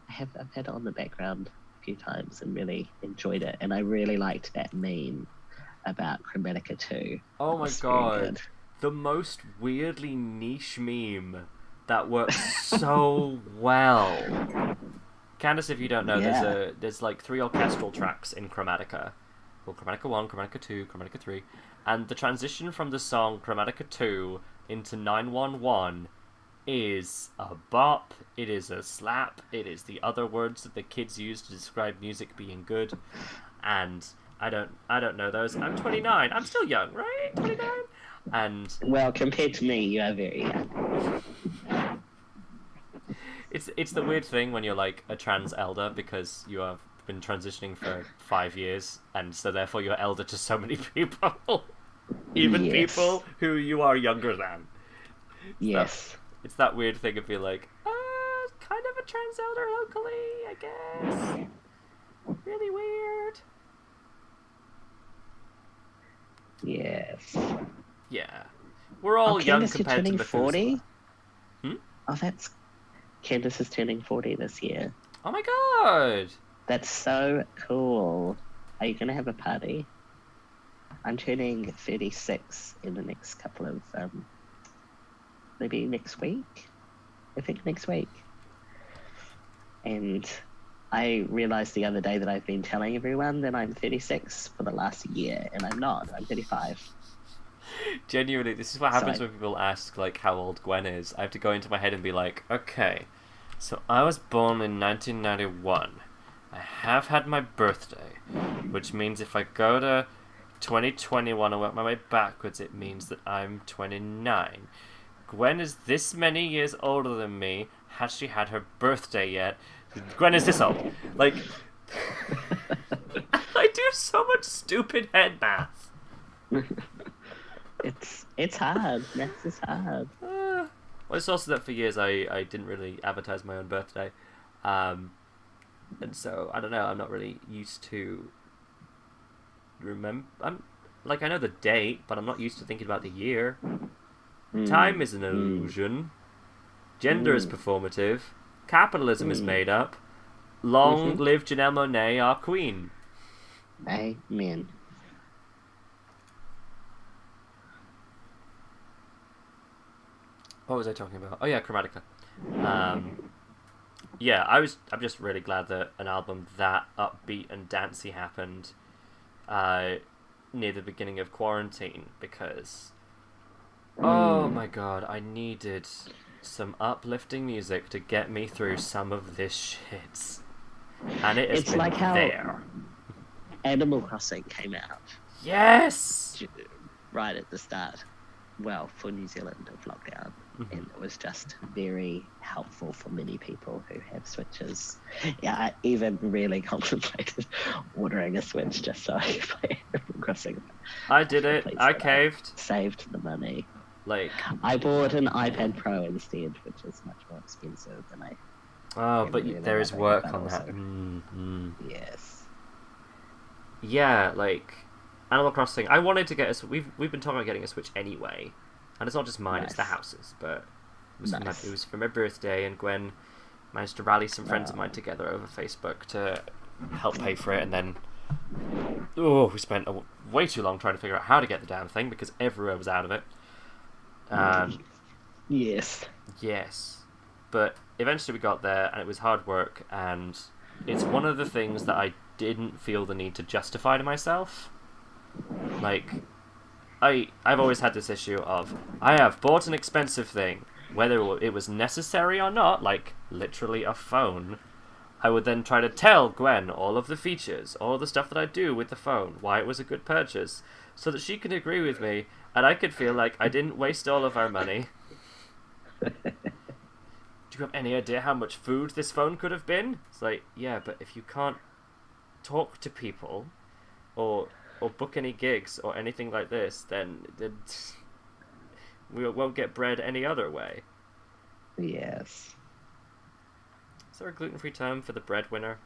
I've had it on the background a few times and really enjoyed it. And I really liked that meme about Chromatica 2. Oh my god. The most weirdly niche meme that works so well. Candace, if you don't know, there's like 3 orchestral tracks in Chromatica. Well, Chromatica 1, Chromatica 2, Chromatica 3. And the transition from the song Chromatica 2 into 911 is a bop, it is a slap, it is the other words that the kids use to describe music being good. And I don't know those. I'm 29. I'm still young, right? 29? And well, compared to me, you are very young. It's the weird thing when you're like a trans elder, because you have been transitioning for 5 years, and so therefore you're elder to so many people, even people who you are younger than. Yes. It's that weird thing of being like, kind of a trans elder locally, I guess. Really weird. Yes. Yeah. We're all young Candace, compared to turning Methuselah. 40? Hmm? Oh, that's... Candace is turning 40 this year. Oh my god! That's so cool. Are you going to have a party? I'm turning 36 in the next couple of... maybe next week? I think next week. And I realised the other day that I've been telling everyone that I'm 36 for the last year, and I'm not. I'm 35. Genuinely, this is what happens when people ask like how old Gwen is. I have to go into my head and be like, okay, so I was born in 1991. I have had my birthday, which means if I go to 2021 and work my way backwards, it means that I'm 29. Gwen is this many years older than me. Has she had her birthday yet? Gwen, is this old? Like, I do so much stupid head math. It's hard. Maths is hard. Well, it's also that for years I didn't really advertise my own birthday. And so, I don't know, I'm not really used to I know the date, but I'm not used to thinking about the year. Time is an illusion. Gender is performative. Capitalism is made up. Long live Janelle Monáe, our queen. Amen. What was I talking about? Oh yeah, Chromatica. Yeah, I'm just really glad that an album that upbeat and dancey happened near the beginning of quarantine, because oh my god, I needed some uplifting music to get me through some of this shit. And it has been like how there. Animal Crossing came out. Yes! Right at the start. Well, for New Zealand of lockdown. And it was just very helpful for many people who have Switches. Yeah, I even really contemplated ordering a Switch just so I could play Animal Crossing. I did it. I caved. Saved the money. Like, I bought an iPad Pro instead, which is much more expensive than I... Oh, but really there is work on also. that. Yes. Yeah, like, Animal Crossing. I wanted to get we've been talking about getting a Switch anyway. And it's not just mine, it's the house's, but it was for my birthday, and Gwen managed to rally some friends of mine together over Facebook to help pay for it, and then we spent way too long trying to figure out how to get the damn thing, because everywhere was out of it. Yes. Yes. But eventually we got there, and it was hard work, and it's one of the things that I didn't feel the need to justify to myself. Like, I've always had this issue of, I have bought an expensive thing, whether it was necessary or not, like literally a phone. I would then try to tell Gwen all of the features, all the stuff that I do with the phone, why it was a good purchase, so that she could agree with me, and I could feel like I didn't waste all of our money. Do you have any idea how much food this phone could have been? It's like, yeah, but if you can't talk to people, or book any gigs or anything like this, then we won't get bread any other way. Yes. Is there a gluten-free term for the breadwinner?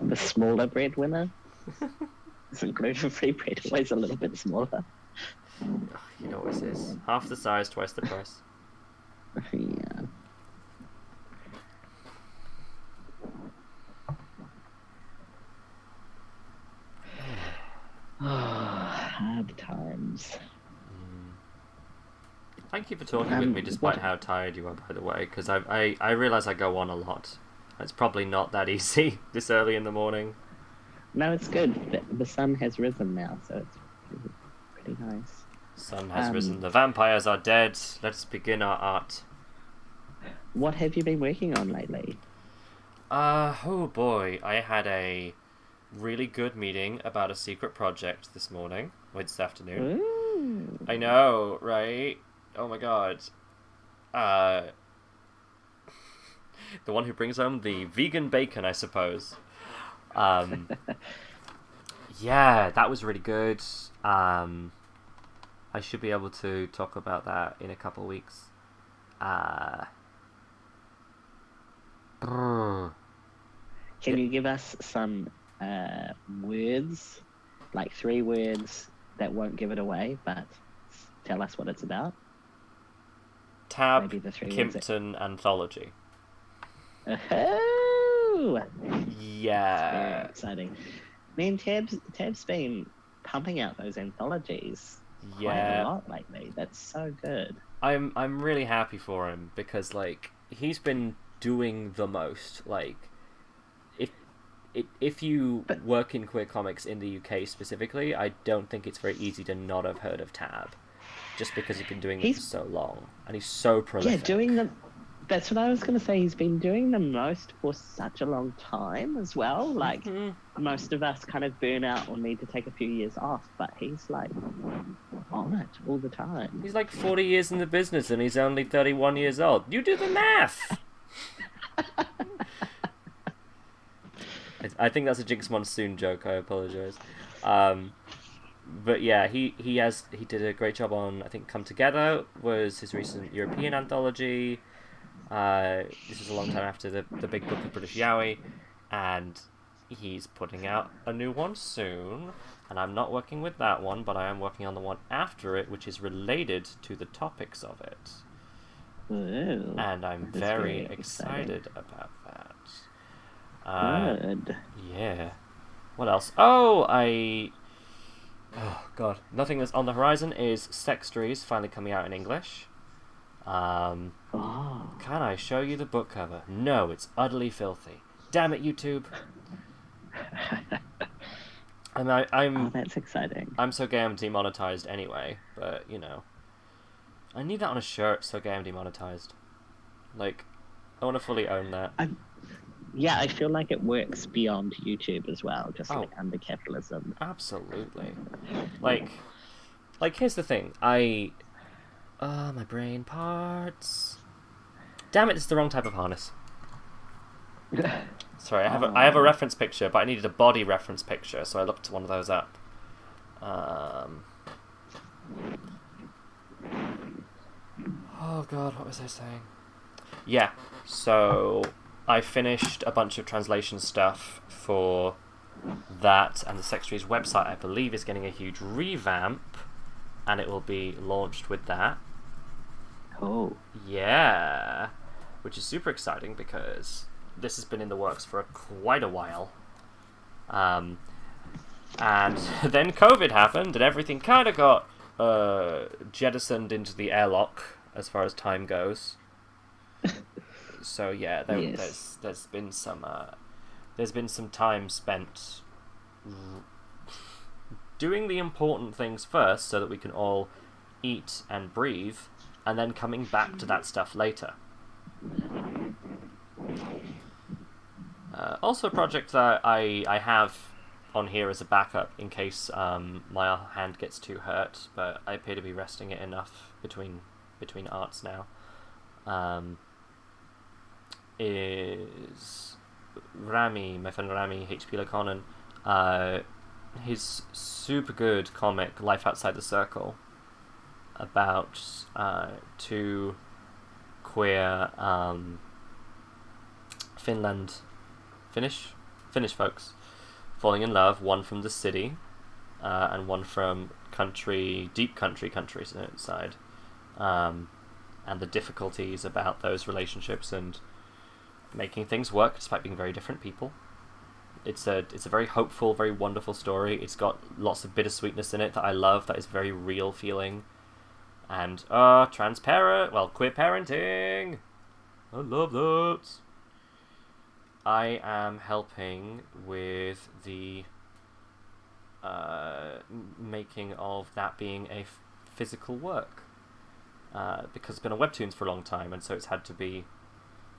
The smaller breadwinner? Isn't gluten-free bread always a little bit smaller? You know what it is. Half the size, twice the price. Yeah. Hard times. Thank you for talking with me despite how tired you are, by the way, because I realise I go on a lot. It's probably not that easy this early in the morning. No, it's good. The sun has risen now, so it's pretty nice. Sun has risen. The vampires are dead. Let's begin our art. What have you been working on lately? Oh boy, I had a really good meeting about a secret project this afternoon. Ooh. I know, right? Oh my god. The one who brings home the vegan bacon, I suppose. Yeah, that was really good. I should be able to talk about that in a couple of weeks. Can you give us some words, like 3 words that won't give it away, but tell us what it's about? Tab, Maybe the 3 Kimpton Anthology. Oh! Yeah. Very exciting. Man, Tab's been pumping out those anthologies quite a lot lately. That's so good. I'm really happy for him, because like he's been doing the most. Like, if you work in queer comics in the UK specifically, I don't think it's very easy to not have heard of Tab, just because he's been doing it for so long, and he's so prolific. Yeah, doing them That's what I was going to say. He's been doing the most for such a long time as well. Like, most of us kind of burn out or need to take a few years off, but he's like on it all the time. He's like 40 years in the business and he's only 31 years old. You do the math! I think that's a Jinx Monsoon joke, I apologise. But yeah, he did a great job on, I think, Come Together was his recent European anthology. This is a long time after the Big Book of British Yaoi, and he's putting out a new one soon, and I'm not working with that one, but I am working on the one after it, which is related to the topics of it. Ooh, and I'm very excited about that. Good. Yeah. What else? Oh god. Nothing that's on the horizon is Sextories finally coming out in English. Can I show you the book cover? No, it's utterly filthy. Damn it, YouTube. I'm that's exciting. I'm so gay I'm demonetized anyway, but you know. I need that on a shirt, so gay I'm demonetized. Like, I want to fully own that. Yeah, I feel like it works beyond YouTube as well, just like under capitalism. Absolutely. Like here's the thing. My brain parts. Damn it, it's the wrong type of harness. Sorry, I have a reference picture, but I needed a body reference picture, so I looked one of those up. Oh god, what was I saying? Yeah, so I finished a bunch of translation stuff for that, and the Sextories website, I believe, is getting a huge revamp, and it will be launched with that. Oh. Yeah, which is super exciting because this has been in the works for quite a while. And then COVID happened, and everything kind of got jettisoned into the airlock as far as time goes. So yeah, there's been some time spent doing the important things first, so that we can all eat and breathe, and then coming back to that stuff later. Also, a project that I have on here as a backup in case my hand gets too hurt, but I appear to be resting it enough between arts now. Is Rami, my friend Rami, HP Laconin, his super good comic Life Outside the Circle, about two queer Finnish folks falling in love, one from the city and one from deep countryside, and the difficulties about those relationships and making things work despite being very different people. It's a very hopeful, very wonderful story. It's got lots of bittersweetness in it that I love, that is very real feeling. And queer parenting. I love that. I am helping with the making of that being a physical work, because it's been on webtoons for a long time, and so it's had to be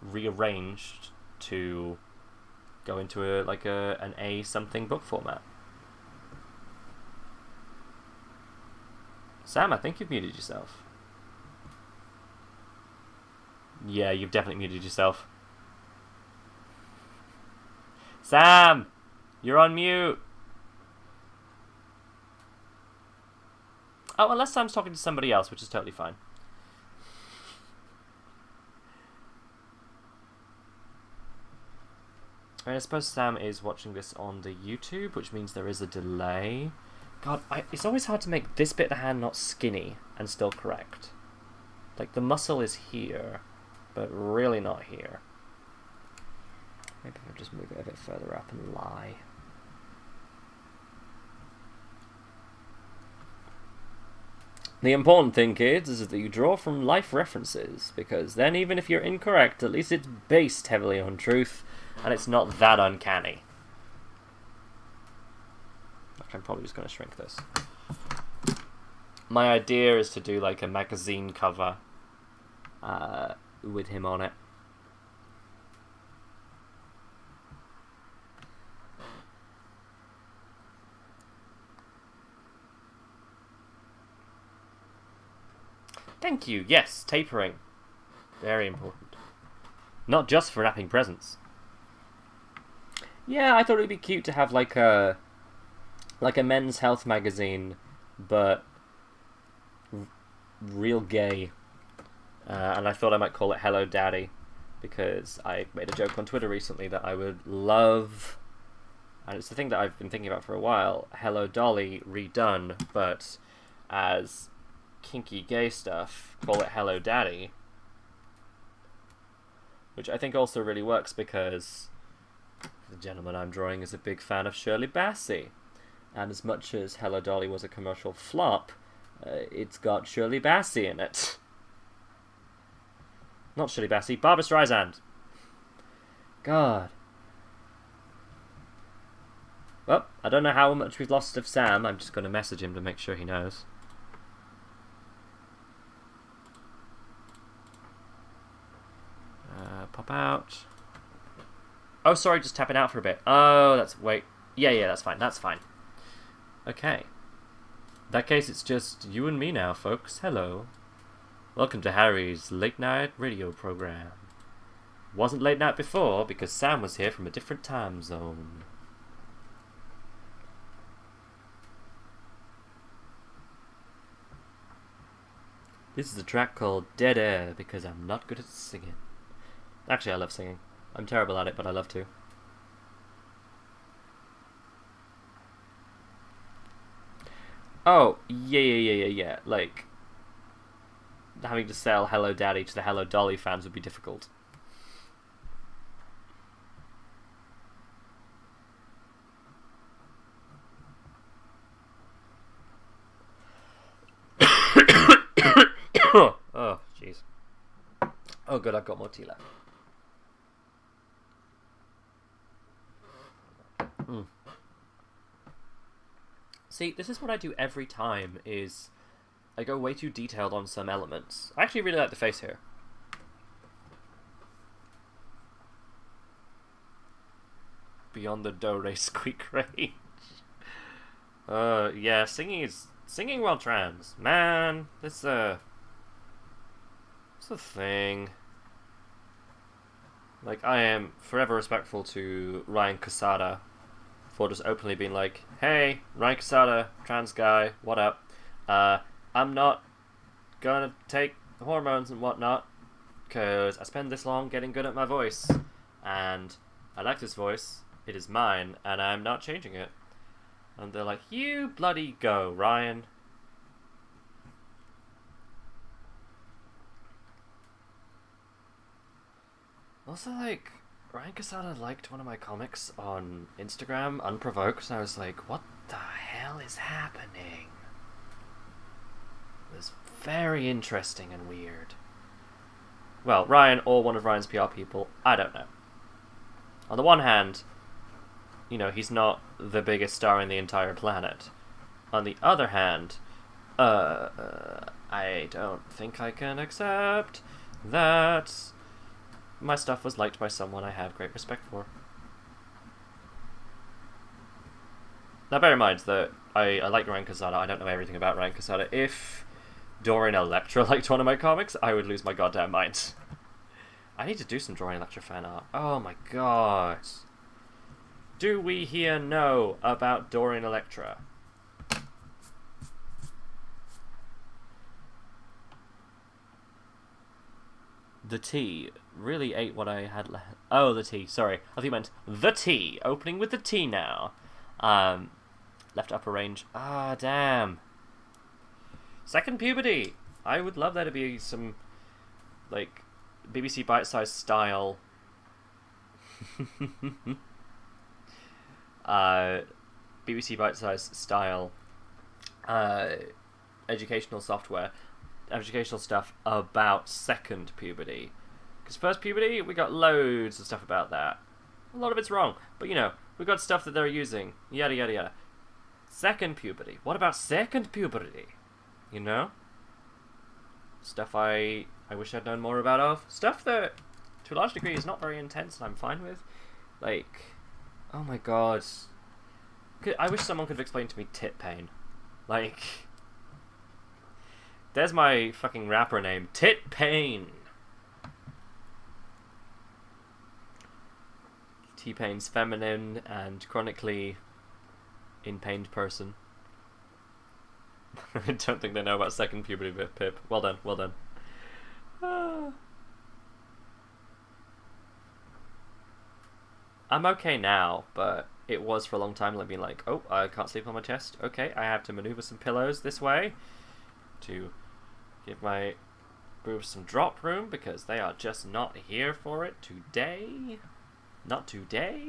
rearranged to go into an A something book format. Sam, I think you've muted yourself. Yeah, you've definitely muted yourself. Sam! You're on mute! Oh, unless Sam's talking to somebody else, which is totally fine. I suppose Sam is watching this on the YouTube, which means there is a delay. God, it's always hard to make this bit of the hand not skinny and still correct. Like, the muscle is here, but really not here. Maybe if I just move it a bit further up and lie. The important thing, kids, is that you draw from life references, because then even if you're incorrect, at least it's based heavily on truth, and it's not that uncanny. I'm probably just going to shrink this. My idea is to do like a magazine cover with him on it. Thank you. Yes, tapering. Very important. Not just for wrapping presents. Yeah, I thought it'd be cute to have like a men's health magazine, but real gay. And I thought I might call it Hello Daddy, because I made a joke on Twitter recently that I would love, and it's the thing that I've been thinking about for a while, Hello Dolly redone, but as kinky gay stuff, call it Hello Daddy. Which I think also really works because the gentleman I'm drawing is a big fan of Shirley Bassey. And as much as Hello Dolly was a commercial flop, it's got Shirley Bassey in it. Not Shirley Bassey, Barbra Streisand. God. Well, I don't know how much we've lost of Sam. I'm just going to message him to make sure he knows. Pop out. Oh, sorry, just tapping out for a bit. Oh, that's... Wait. Yeah, that's fine. That's fine. Okay. In that case, it's just you and me now, folks. Hello. Welcome to Harry's late night radio program. Wasn't late night before because Sam was here from a different time zone. This is a track called Dead Air because I'm not good at singing. Actually, I love singing. I'm terrible at it, but I love to. Oh, yeah. Like, having to sell Hello Daddy to the Hello Dolly fans would be difficult. Oh, jeez. Oh, good, I've got more tea left. See, this is what I do every time, is I go way too detailed on some elements. I actually really like the face here. Beyond the do-re squeak range. Yeah, singing while trans. Man, it's a thing. Like, I am forever respectful to Ryan Casada for just openly being like, hey, Ryan Casada, trans guy, what up? I'm not gonna take hormones and whatnot, because I spend this long getting good at my voice, and I like this voice, it is mine, and I'm not changing it. And they're like, you bloody go, Ryan. Also, like, Ryan Casada liked one of my comics on Instagram, unprovoked, and I was like, what the hell is happening? It was very interesting and weird. Well, Ryan, or one of Ryan's PR people, I don't know. On the one hand, you know, he's not the biggest star in the entire planet. On the other hand, I don't think I can accept that my stuff was liked by someone I have great respect for. Now bear in mind that I like Ryan Casada, I don't know everything about Ryan Casada. If Dorian Electra liked one of my comics, I would lose my goddamn mind. I need to do some Dorian Electra fan art. Oh my god. Do we here know about Dorian Electra? The tea really ate what I had left. Oh, the tea. Sorry. I think you meant the tea. Opening with the tea now. Left upper range. Ah, damn. Second puberty. I would love there to be some, like, BBC bite-sized style. BBC bite-sized style educational software, educational stuff about second puberty. Because first puberty, we got loads of stuff about that. A lot of it's wrong, but you know, we got stuff that they're using, yada yada yada. Second puberty. What about second puberty? You know? Stuff I I wish I'd known more about of. Stuff that, to a large degree, is not very intense and I'm fine with. Like, oh my god. I wish someone could have explained to me tit pain. Like, there's my fucking rapper name. Tit Pain. T-Pain's feminine and chronically in-pained person. I don't think they know about second puberty with Pip. Well done, well done. I'm okay now, but it was for a long time like being like, oh, I can't sleep on my chest. Okay, I have to maneuver some pillows this way to give my boobs some drop room because they are just not here for it today. Not today.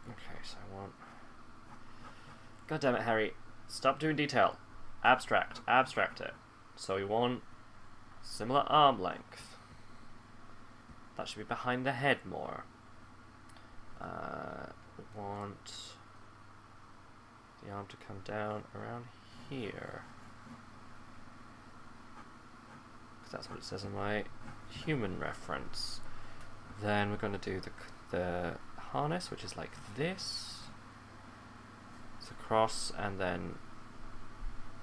Okay, so I want... God damn it, Harry. Stop doing detail. Abstract. Abstract it. So we want similar arm length. That should be behind the head more. We want the arm to come down around here. Because that's what it says in my human reference. Then we're going to do the harness, which is like this. It's across and then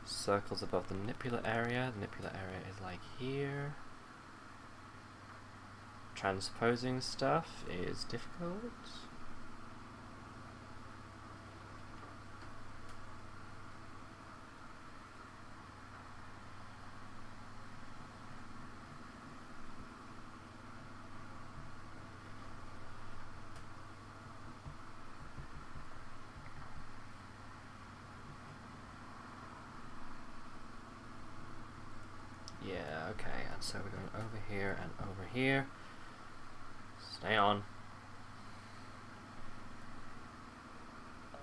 circles above the nipular area. The nipular area is like here. Transposing stuff is difficult. Yeah, okay, and so we're going over here and over here. Stay on.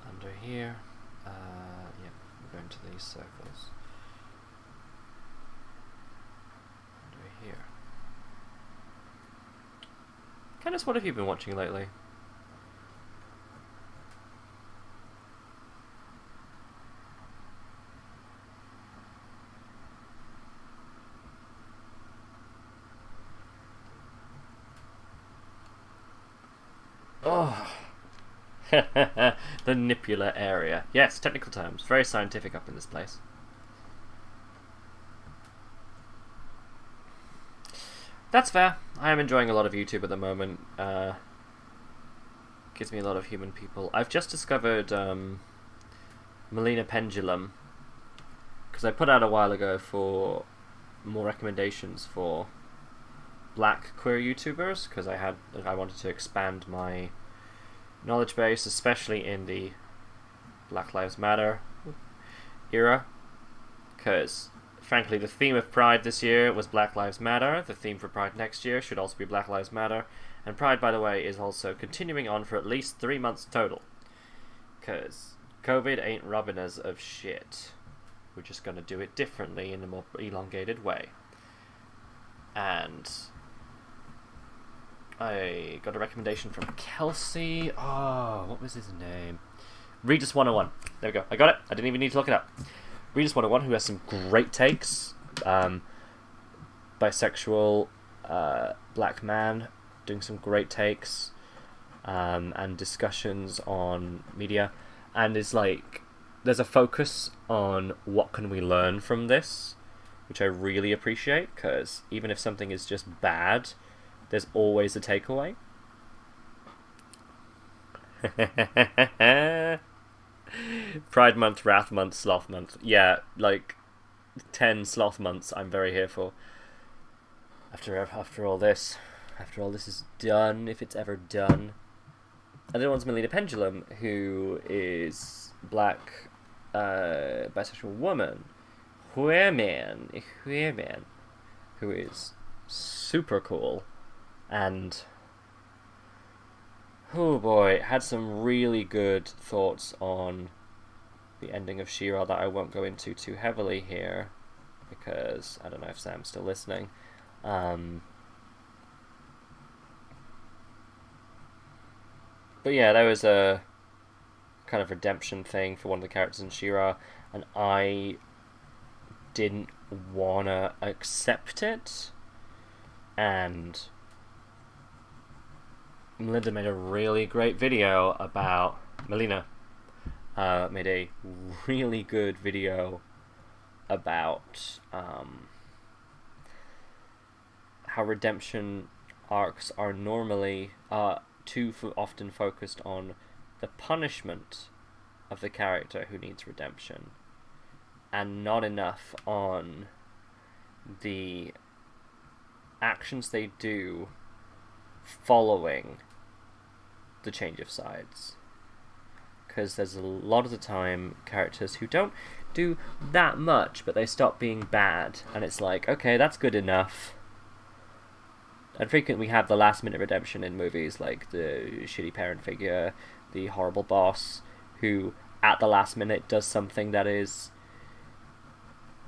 Under here. Yep, we're going to these circles. Under here. Candice, what have you been watching lately? Oh, the nipular area. Yes, technical terms. Very scientific up in this place. That's fair. I am enjoying a lot of YouTube at the moment. Gives me a lot of human people. I've just discovered Melina Pendulum, because I put out a while ago for more recommendations for black queer YouTubers, because I wanted to expand my knowledge base, especially in the Black Lives Matter era, because frankly the theme of Pride this year was Black Lives Matter. The theme for Pride next year should also be Black Lives Matter, and Pride, by the way, is also continuing on for at least 3 months total, because COVID ain't robbing us of shit. We're just going to do it differently in a more elongated way. And I got a recommendation from Kelsey. Oh, what was his name? Regis 101. There we go. I got it. I didn't even need to look it up. Regis 101, who has some great takes. Bisexual black man doing some great takes and discussions on media. And it's like, there's a focus on what can we learn from this, which I really appreciate, because even if something is just bad, there's always a takeaway. Pride month, wrath month, sloth month. Yeah, like 10 sloth months I'm very here for. After all this is done, if it's ever done. And the other one's Melina Pendulum, who is black bisexual woman. Women, who is super cool. And oh boy, had some really good thoughts on the ending of She-Ra that I won't go into too heavily here, because I don't know if Sam's still listening. But yeah, there was a kind of redemption thing for one of the characters in She-Ra, and I didn't wanna accept it. And Melinda made a really great video about Melina. Made a really good video about how redemption arcs are normally too often focused on the punishment of the character who needs redemption, and not enough on the actions they do following the change of sides. Because there's a lot of the time characters who don't do that much, but they stop being bad, and it's like, okay, that's good enough. And frequently we have the last minute redemption in movies, like the shitty parent figure, the horrible boss, who at the last minute does something that is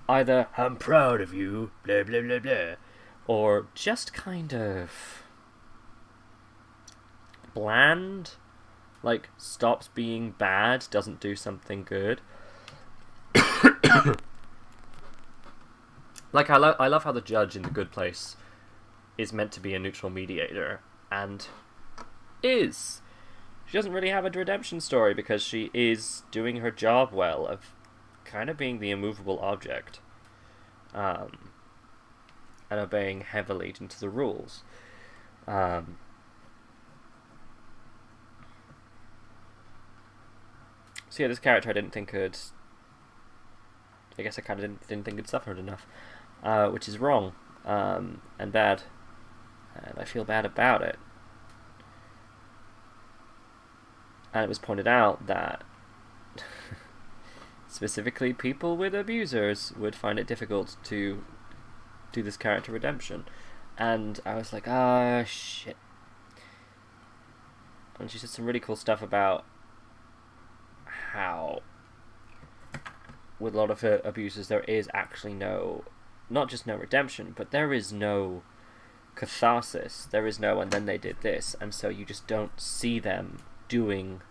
either "I'm proud of you," blah blah blah blah, or just kind of bland, like stops being bad, doesn't do something good. Like I love how the judge in The Good Place is meant to be a neutral mediator, and is. She doesn't really have a redemption story because she is doing her job well of kind of being the immovable object, and obeying heavily into the rules. So yeah, this character I didn't think could. I guess I kind of didn't think it suffered enough, which is wrong and bad, and I feel bad about it. And it was pointed out that specifically people with abusers would find it difficult to do this character redemption, and I was like, ah, shit. And she said some really cool stuff about how with a lot of abusers there is actually not just no redemption, but there is no catharsis. There is no, and then they did this, and so you just don't see them doing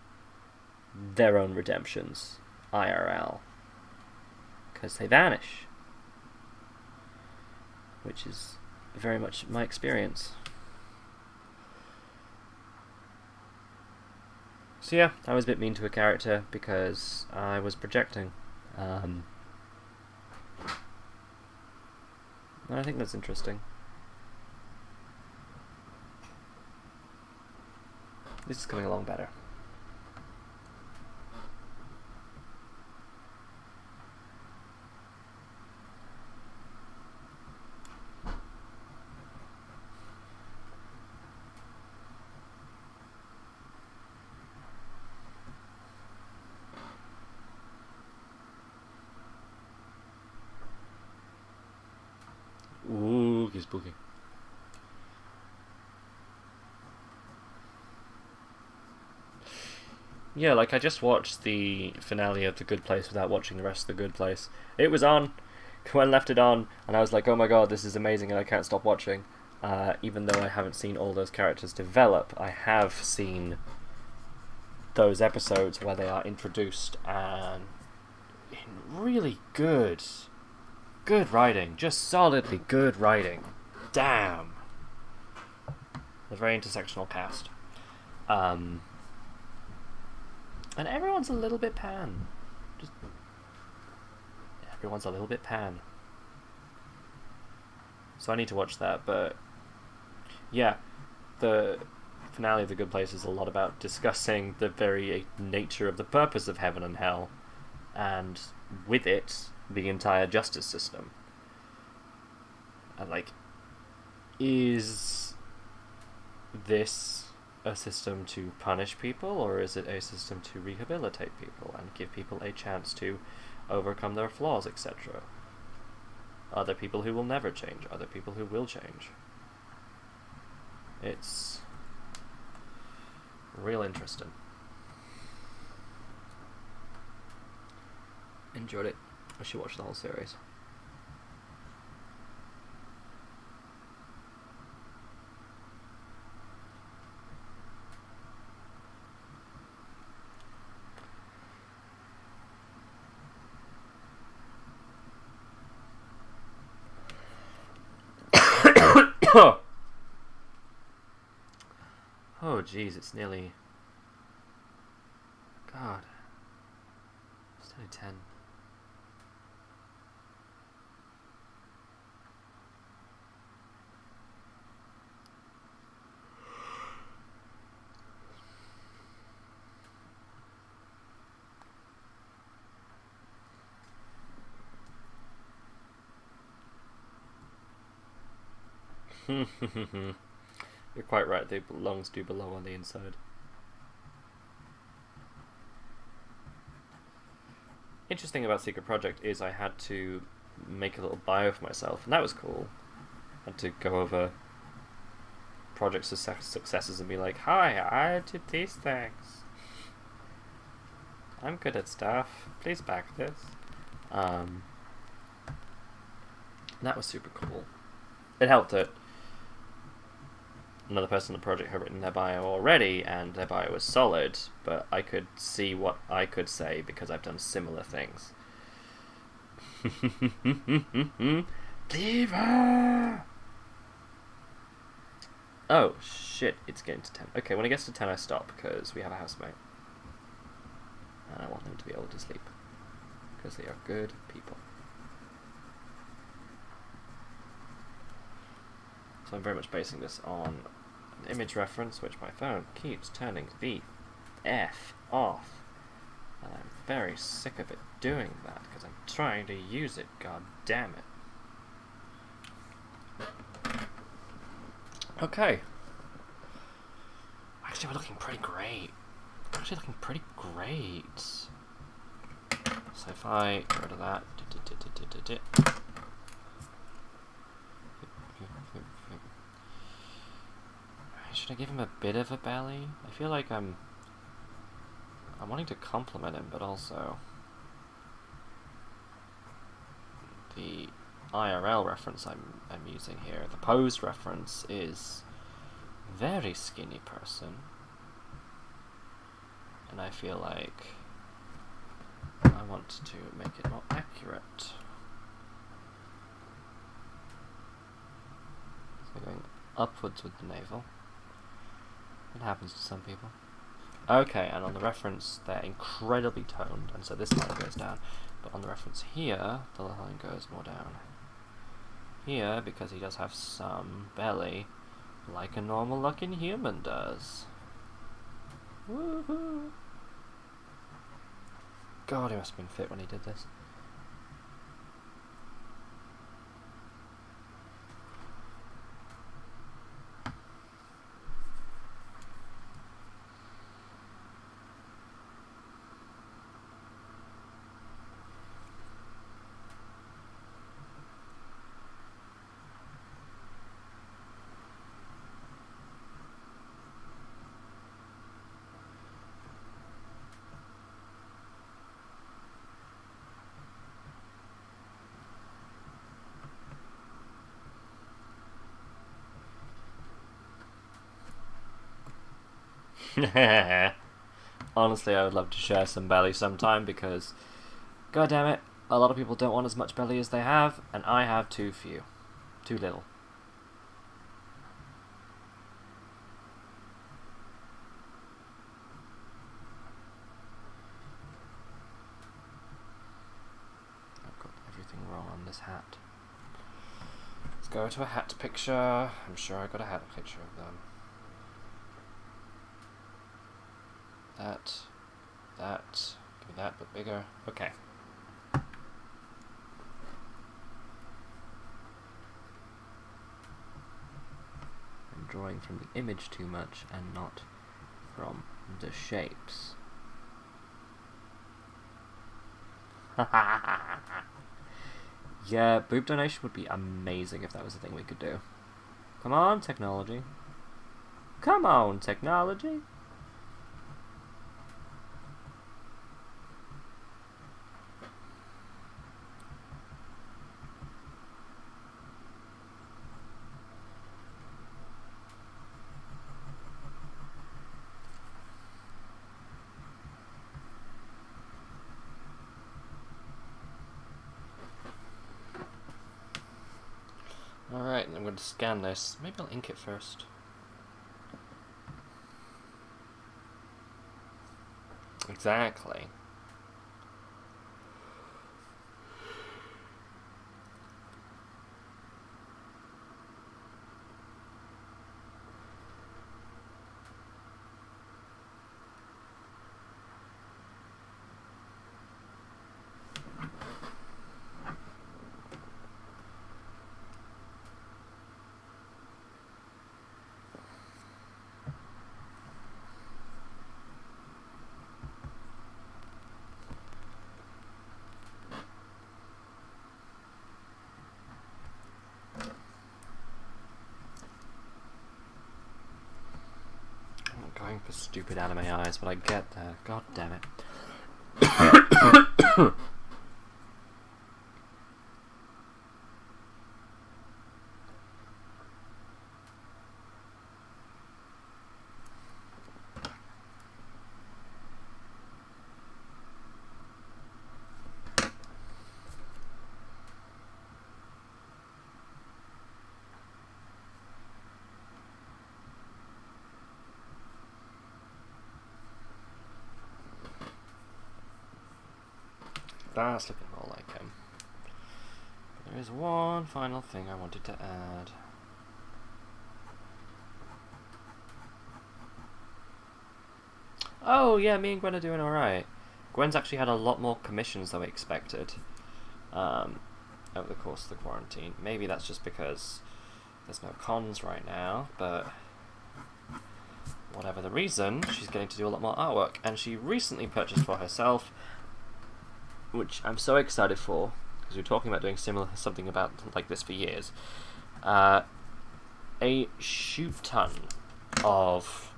their own redemptions IRL because they vanish, which is very much my experience. So yeah, I was a bit mean to a character because I was projecting. And I think that's interesting. This is coming along better. Ooh, get spooky. Yeah, like I just watched the finale of The Good Place without watching the rest of The Good Place. It was on. Gwen left it on, and I was like, oh my god, this is amazing, and I can't stop watching. Even though I haven't seen all those characters develop, I have seen those episodes where they are introduced and in really good writing, just solidly good writing. Damn. A very intersectional cast. And everyone's a little bit pan. Everyone's a little bit pan. So I need to watch that, but yeah, the finale of The Good Place is a lot about discussing the very nature of the purpose of heaven and hell, and with it, the entire justice system. And like, is this a system to punish people, or is it a system to rehabilitate people and give people a chance to overcome their flaws, etc.? Are there people who will never change? Are there people who will change? It's real interesting. Enjoyed it. I should watch the whole series. Oh, jeez, it's nearly... God. It's nearly 10. You're quite right, the lungs do belong on the inside. Interesting about Secret Project is I had to make a little bio for myself, and that was cool. I had to go over project successes and be like, hi, I did these things. I'm good at stuff. Please back this. That was super cool. It helped that another person in the project had written their bio already, and their bio was solid, but I could see what I could say because I've done similar things. Cleaver! Oh, shit, it's getting to 10. Okay, when it gets to 10 I stop, because we have a housemate. And I want them to be able to sleep. Because they are good people. So I'm very much basing this on an image reference, which my phone keeps turning the F off. And I'm very sick of it doing that, because I'm trying to use it, god damn it. Okay. Actually, we're looking pretty great. So if I get rid of that... Should I give him a bit of a belly? I feel like I'm wanting to compliment him, but also the IRL reference I'm using here, the posed reference, is very skinny person, and I feel like I want to make it more accurate. So going upwards with the navel. It happens to some people. Okay, and on the reference, they're incredibly toned, and so this line goes down. But on the reference here, the line goes more down. Here, because he does have some belly, like a normal-looking human does. Woohoo! God, he must have been fit when he did this. Honestly, I would love to share some belly sometime because, god damn it, a lot of people don't want as much belly as they have, and I have too few. Too little. I've got everything wrong on this hat. Let's go to a hat picture. I'm sure I got a hat picture of them. That, give me that, but bigger. Okay. I'm drawing from the image too much and not from the shapes. Yeah, boob donation would be amazing if that was a thing we could do. Come on, technology. Come on, technology. scan this. Maybe I'll ink it first. Exactly. Going for stupid anime eyes, but I get there. God damn it. That's looking more like him. But there is one final thing I wanted to add. Oh yeah, me and Gwen are doing alright. Gwen's actually had a lot more commissions than we expected over the course of the quarantine. Maybe that's just because there's no cons right now, but whatever the reason, she's getting to do a lot more artwork. And she recently purchased for herself, which I'm so excited for, because we were talking about doing something about like this for years, a shoot ton of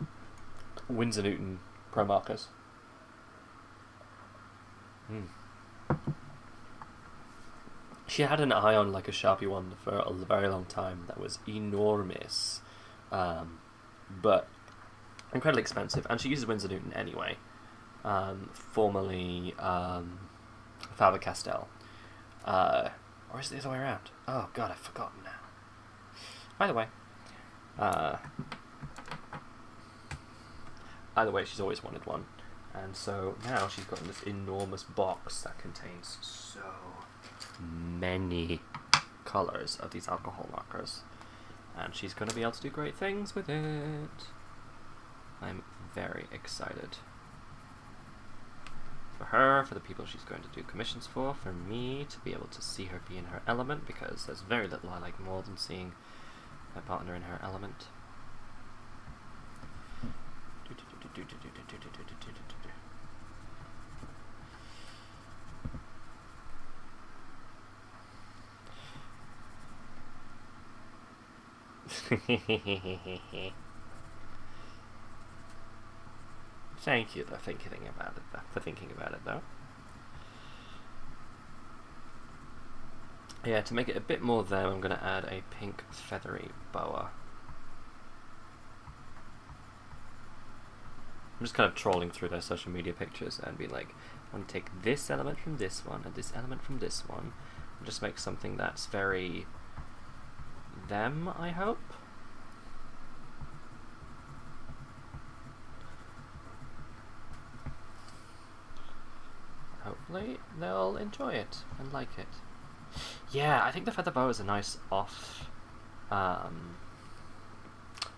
Winsor Newton Pro markers. She had an eye on like a Sharpie one for a very long time that was enormous, but incredibly expensive, and she uses Winsor Newton anyway, formerly Faber-Castell, or is it the other way around? Oh god, I've forgotten now. Either way, she's always wanted one, and so now she's got this enormous box that contains so many colours of these alcohol markers, and she's going to be able to do great things with it. I'm very excited. For her, for the people she's going to do commissions for me to be able to see her be in her element, because there's very little I like more than seeing my partner in her element. Thank you for thinking about it though. Yeah, to make it a bit more them, I'm going to add a pink feathery boa. I'm just kind of trolling through their social media pictures and being like, I want to take this element from this one and this element from this one, and just make something that's very them, I hope. Hopefully they'll enjoy it and like it. Yeah, I think the feather boa is a nice an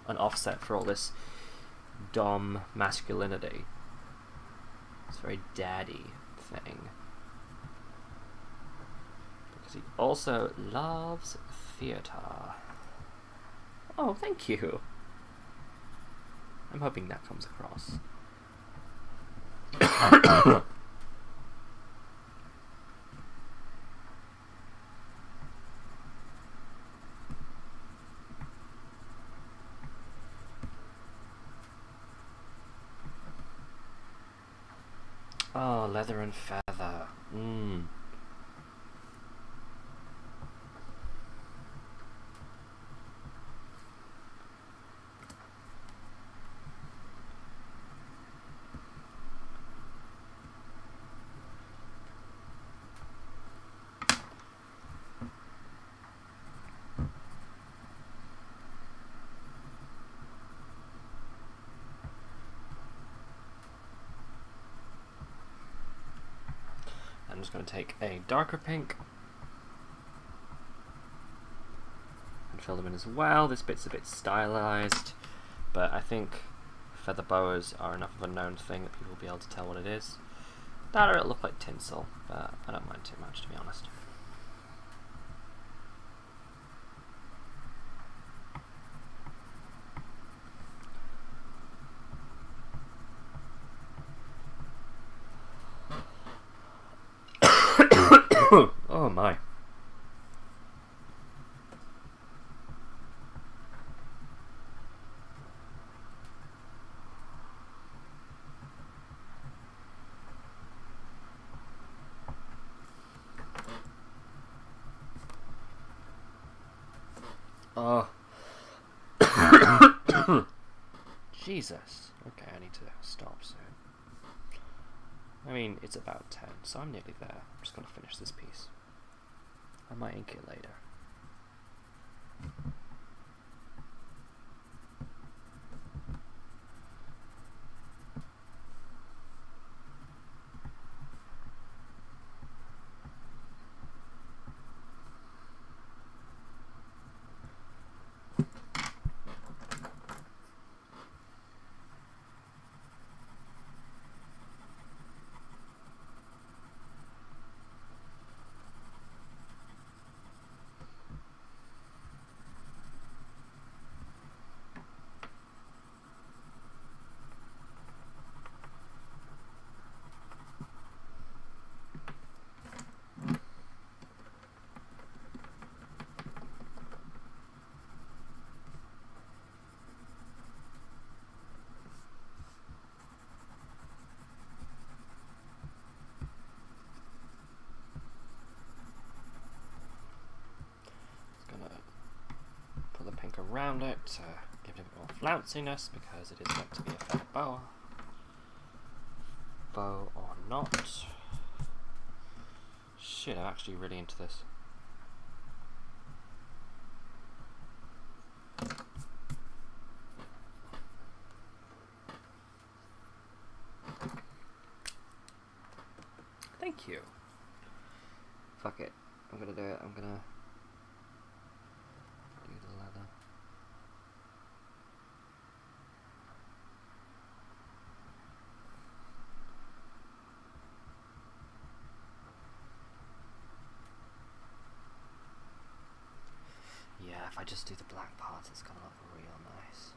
offset for all this dom masculinity. It's a very daddy thing. Because he also loves theatre. Oh, thank you. I'm hoping that comes across. Oh, leather and feather. just going to take a darker pink and fill them in as well. This bit's a bit stylized, but I think feather boas are enough of a known thing that people will be able to tell what it is. That or it'll look like tinsel, but I don't mind too much, to be honest. Oh my. Oh. Jesus. Okay, I need to stop soon. I mean, it's about 10, so I'm nearly there. I'm just going to finish this piece. I might ink it later. Around it to give it a bit more flounciness because it is meant to be a feather boa. Bow or not. Shit, I'm actually really into this. Thank you. Fuck it. I'm gonna do it. I'm gonna do the leather. Yeah, if I just do the black parts, it's gonna look real nice.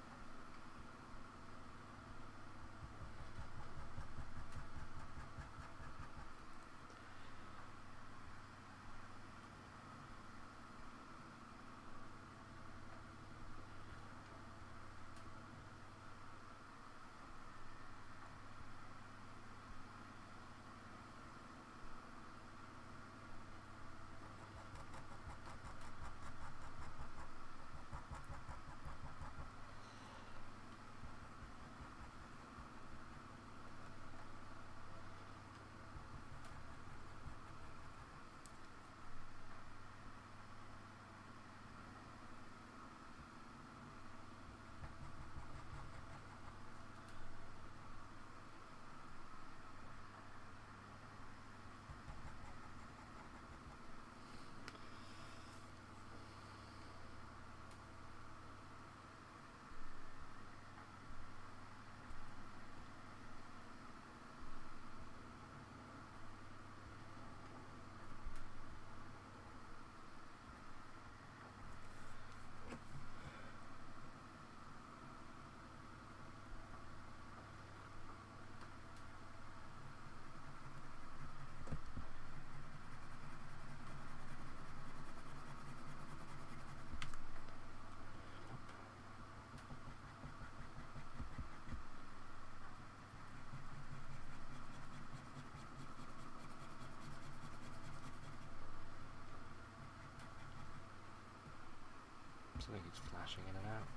Something keeps flashing in and out.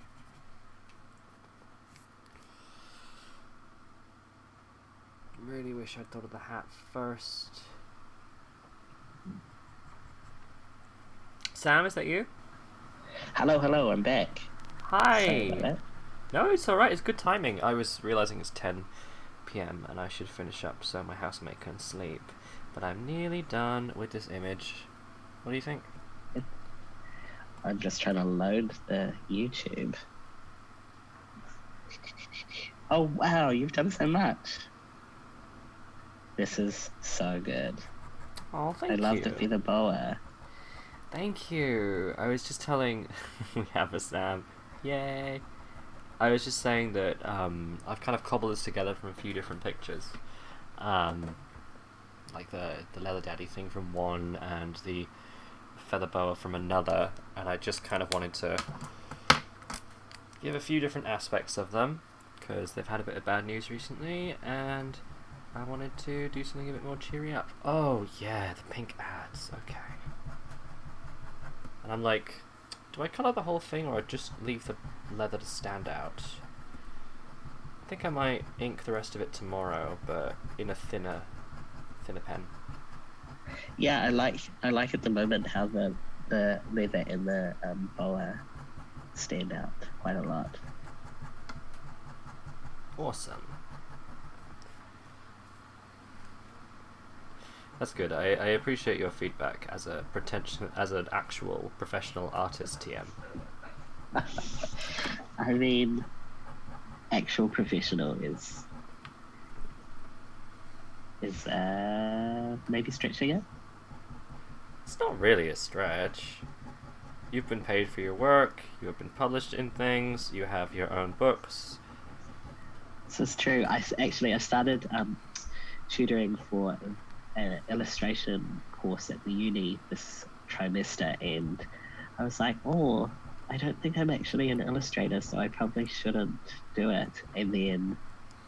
Really wish I'd thought of the hat first. Sam, is that you? Hello, I'm back. Hi! Sorry about that. No, it's alright, it's good timing. I was realising it's 10 PM and I should finish up so my housemate can sleep. but I'm nearly done with this image. What do you think? I'm just trying to load the YouTube. Oh wow, you've done so much. This is so good. Oh, thank you. I love the feather boa. Thank you. I was just telling... we have a Sam. Yay. I was just saying that I've kind of cobbled this together from a few different pictures. Like the leather daddy thing from one and the feather boa from another, and I just kind of wanted to give a few different aspects of them because they've had a bit of bad news recently, and I wanted to do something a bit more cheery up. Oh yeah, the pink ads. Okay. And I'm like, do I colour the whole thing or just leave the leather to stand out? I think I might ink the rest of it tomorrow, but in a thinner pen. Yeah, I like at the moment how the leather and the boa stand out quite a lot. Awesome. That's good. I appreciate your feedback as an actual professional artist, TM. I mean, actual professional is maybe stretching it. It's not really a stretch. You've been paid for your work, you have been published in things, you have your own books. This is true. I started tutoring for an illustration course at the uni this trimester, and I was like, oh, I don't think I'm actually an illustrator, so I probably shouldn't do it. And then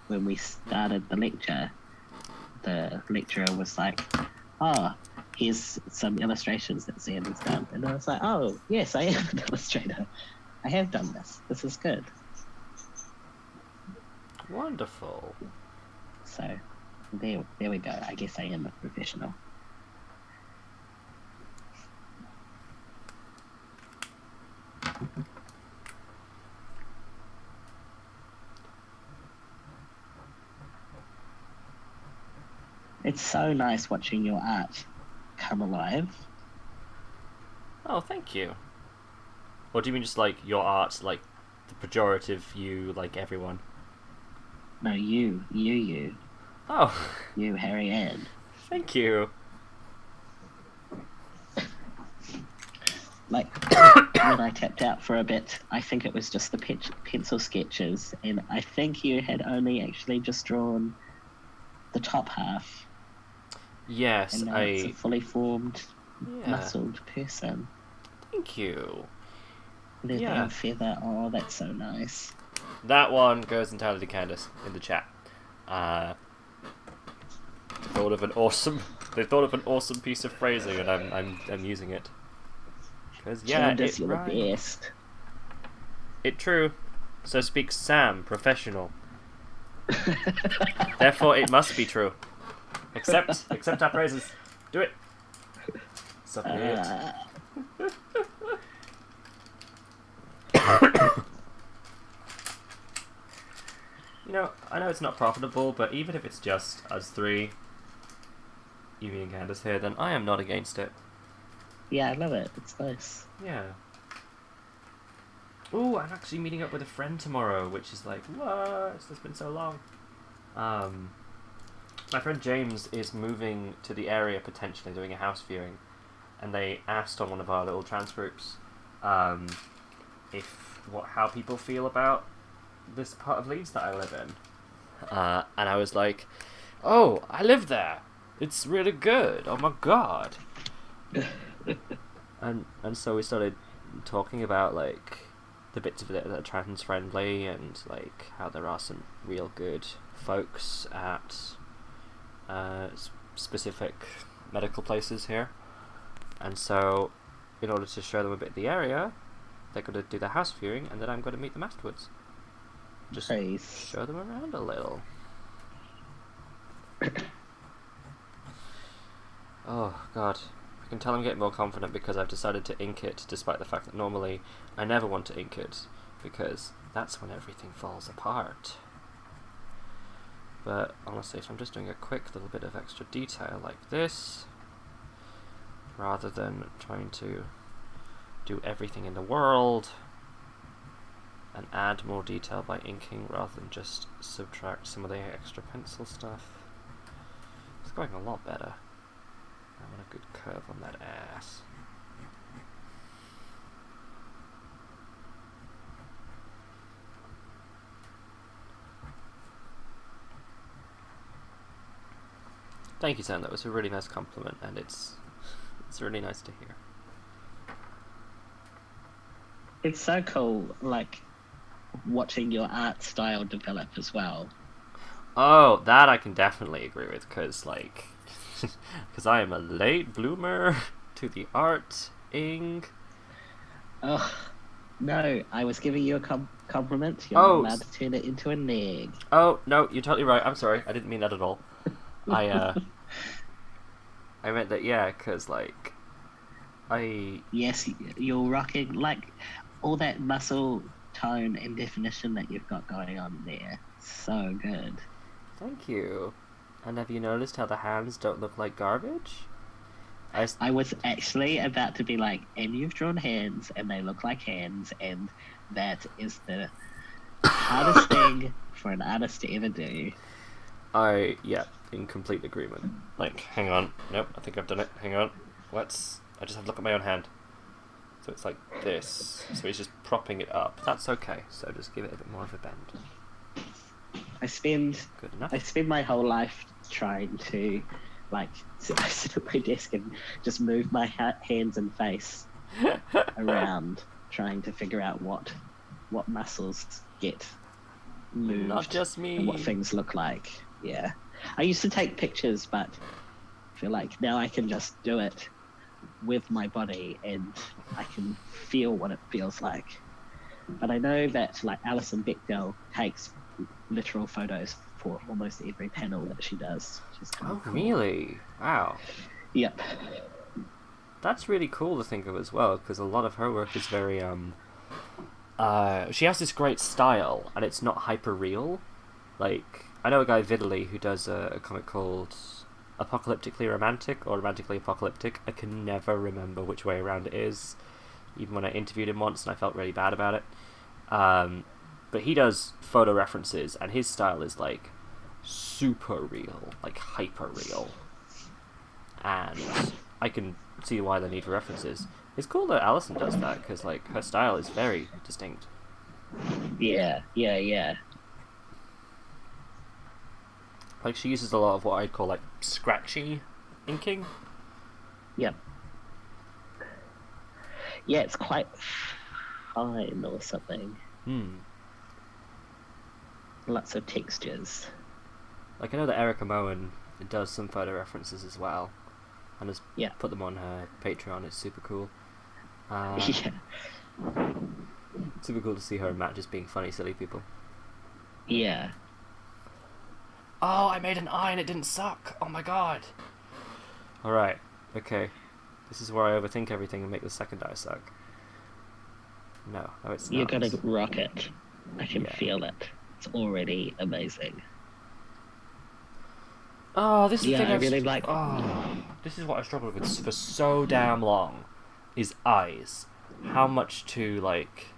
when we started the lecturer was like, oh, here's some illustrations that Sam has done. And I was like, oh, yes, I am an illustrator. I have done this. This is good. Wonderful. So there we go. I guess I am a professional. It's so nice watching your art come alive. Oh, thank you. Or do you mean just like your art, like the pejorative you, like everyone? No, you. Oh. You, Harry Ann. Thank you. Like, when I tapped out for a bit, I think it was just the pencil sketches, and I think you had only actually just drawn the top half. Yes, and now it's a fully formed, muscled person. Thank you. Leather and feather. Oh, that's so nice. That one goes entirely to Candace in the chat. They thought of an awesome piece of phrasing, and I'm using it. Because Candace, you're the best. It true. So speaks Sam, professional. Therefore, it must be true. Accept our praises. Do it. Submit. You know, I know it's not profitable, but even if it's just us three, Evie and Candace here, then I am not against it. Yeah, I love it. It's nice. Yeah. Ooh, I'm actually meeting up with a friend tomorrow, which is like, what? It's been so long. My friend James is moving to the area potentially, doing a house viewing, and they asked on one of our little trans groups how people feel about this part of Leeds that I live in. And I was like, oh, I live there. It's really good. Oh my god. and so we started talking about like the bits of it that are trans friendly, and like how there are some real good folks at specific medical places here. And so in order to show them a bit of the area, they're going to do their house viewing, and then I'm going to meet them afterwards. Just nice. Show them around a little. Oh god, I can tell I'm getting more confident because I've decided to ink it, despite the fact that normally I never want to ink it, because that's when everything falls apart. But honestly, if I'm just doing a quick little bit of extra detail like this, rather than trying to do everything in the world and add more detail by inking rather than just subtract some of the extra pencil stuff, it's going a lot better. I want a good curve on that ass. Thank you, Sam. That was a really nice compliment, and it's really nice to hear. It's so cool, like, watching your art style develop as well. Oh, that I can definitely agree with, because, like, because I am a late bloomer to the art-ing. Oh, no, I was giving you a compliment. You're not allowed to turn it into a neg. Oh, no, you're totally right. I'm sorry. I didn't mean that at all. I meant that, yeah, because, like, Yes, you're rocking, like, all that muscle tone and definition that you've got going on there. So good. Thank you. And have you noticed how the hands don't look like garbage? I was actually about to be like, and you've drawn hands, and they look like hands, and that is the hardest thing for an artist to ever do. Yeah, in complete agreement. Like, hang on. Nope, I think I've done it. Hang on. I just have to look at my own hand. So it's like this. So he's just propping it up. That's okay. So just give it a bit more of a bend. I spend my whole life trying to, like, I sit at my desk and just move my hands and face around, trying to figure out what muscles get moved. Not just me. And what things look like. Yeah. I used to take pictures, but I feel like now I can just do it with my body and I can feel what it feels like. But I know that, like, Alison Bechdel takes literal photos for almost every panel that she does. Which is kind of cool. Really? Wow. Yep. That's really cool to think of as well, because a lot of her work is very she has this great style, and it's not hyper real. Like, I know a guy Vidali who does a comic called Apocalyptically Romantic or Romantically Apocalyptic. I can never remember which way around it is, even when I interviewed him once and I felt really bad about it. But he does photo references, and his style is like super real, like hyper real. And I can see why the need for references. It's cool that Alison does that, because, like, her style is very distinct. Yeah. Like, she uses a lot of what I'd call, like, scratchy inking. Yep. Yeah, it's quite fine or something. Lots of textures. Like, I know that Erica Moen does some photo references as well, and has put them on her Patreon. It's super cool. Yeah. Super cool to see her and Matt just being funny, silly people. Yeah. Oh, I made an eye and it didn't suck. Oh my god. Alright, okay. This is where I overthink everything and make the second eye suck. No, it's not. You're gonna rock it. I can feel it. It's already amazing. Oh, this is the thing I really like. Oh, this is what I struggled with for so damn long. Is eyes. How much to, like,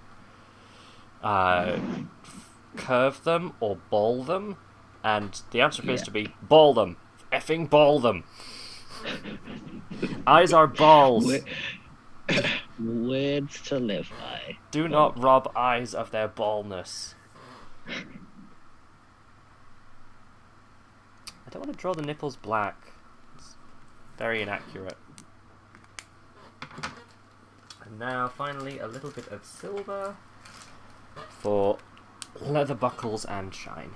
curve them or ball them? And the answer appears to be ball them. Effing ball them. Eyes are balls. Words to live by. Do not rob eyes of their ballness. I don't want to draw the nipples black. It's very inaccurate. And now, finally, a little bit of silver for leather buckles and shine.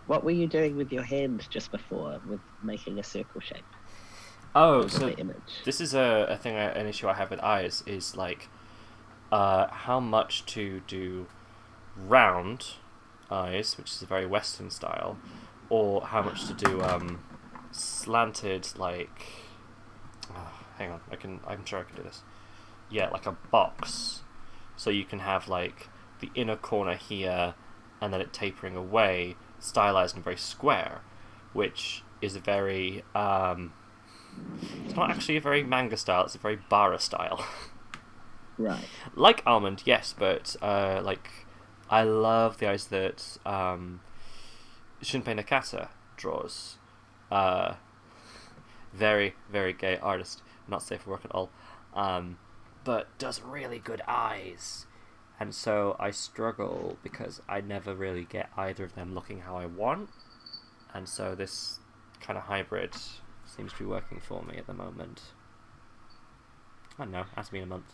What were you doing with your hand just before, with making a circle shape? Oh, so this is a thing, an issue I have with eyes, is, like, how much to do round eyes, which is a very Western style, or how much to do slanted, like, hang on, I'm sure I can do this. Yeah, like a box, so you can have, like, the inner corner here and then it tapering away, stylized and very square, which is a very it's not actually a very manga style, it's a very bara style. Right. Like Almond, yes, but like I love the eyes that Shunpei Nakata draws. Very, very gay artist. Not safe for work at all. But does really good eyes. And so I struggle because I never really get either of them looking how I want. And so this kind of hybrid seems to be working for me at the moment. I don't know, ask me in a month.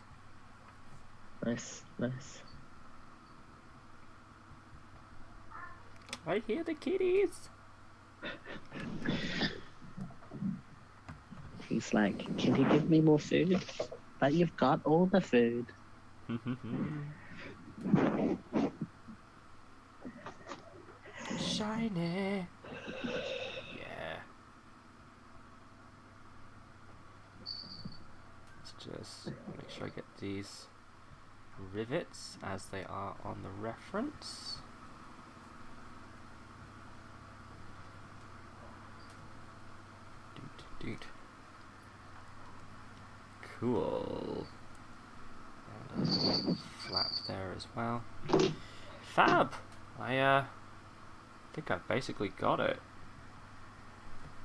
Nice, nice. I hear the kitties. He's like, can you give me more food? But you've got all the food. Shiny. Yeah. Let's just make sure I get these rivets as they are on the reference. Doot. Cool. And a flap there as well. Fab! I think I basically got it.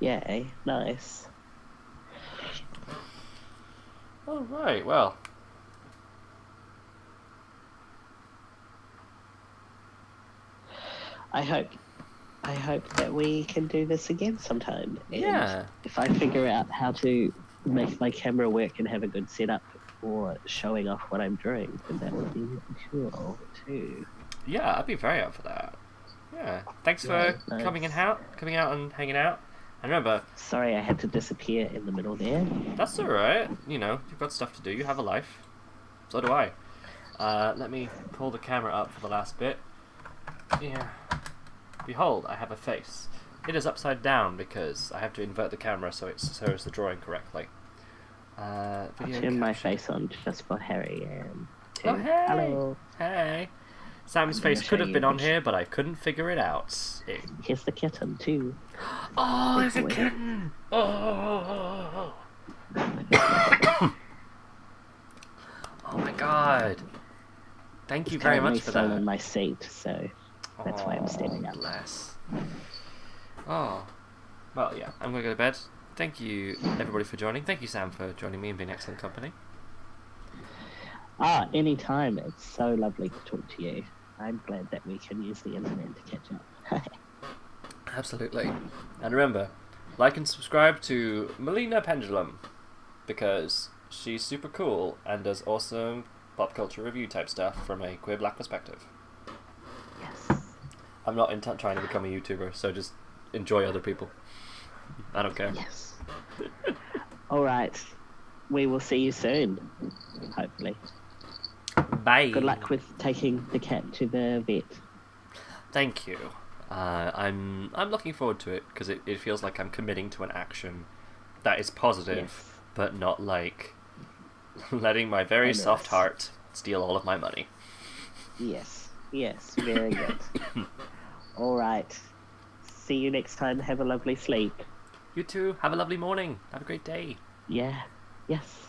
Yay, nice. Alright, well. I hope that we can do this again sometime. And Yeah. if I figure out how to make my camera work and have a good setup for showing off what I'm doing, then that would be cool too. Yeah, I'd be very up for that. Yeah. Thanks for Nice. coming out and hanging out. And remember, Sorry I had to disappear in the middle there. that's alright. You know, you've got stuff to do. You have a life. So do I. Let me pull the camera up for the last bit. Yeah. Behold, I have a face. It is upside down because I have to invert the camera so it shows the drawing correctly. I'll Video turn my caption. face on just for Harry and Oh, hey! Hello. Hey! Sam's I'm gonna face could show have you been on which- here, but I couldn't figure it out. Here's the kitten too. Oh, there's a Wait. kitten! Oh! Oh my god! Thank you It's very currently much for still that. in my seat, so that's why I'm standing up. Bless. Oh. Well, yeah, I'm gonna go to bed. Thank you, everybody, for joining. Thank you, Sam, for joining me and being excellent company. Anytime. It's so lovely to talk to you. I'm glad that we can use the internet to catch up. Absolutely. And remember, like and subscribe to Melina Pendulum, because she's super cool and does awesome pop culture review type stuff from a queer black perspective. Yes. I'm not trying to become a YouTuber, so just enjoy other people. I don't care. Yes. All right. We will see you soon. Hopefully. Bye. Good luck with taking the cat to the vet. Thank you. I'm looking forward to it because it feels like I'm committing to an action that is positive, Yes. but not like letting my very Onerous. soft heart steal all of my money. Yes. Yes. Very good. All right. See you next time. Have a lovely sleep. You too. Have a lovely morning. Have a great day. Yeah. Yes.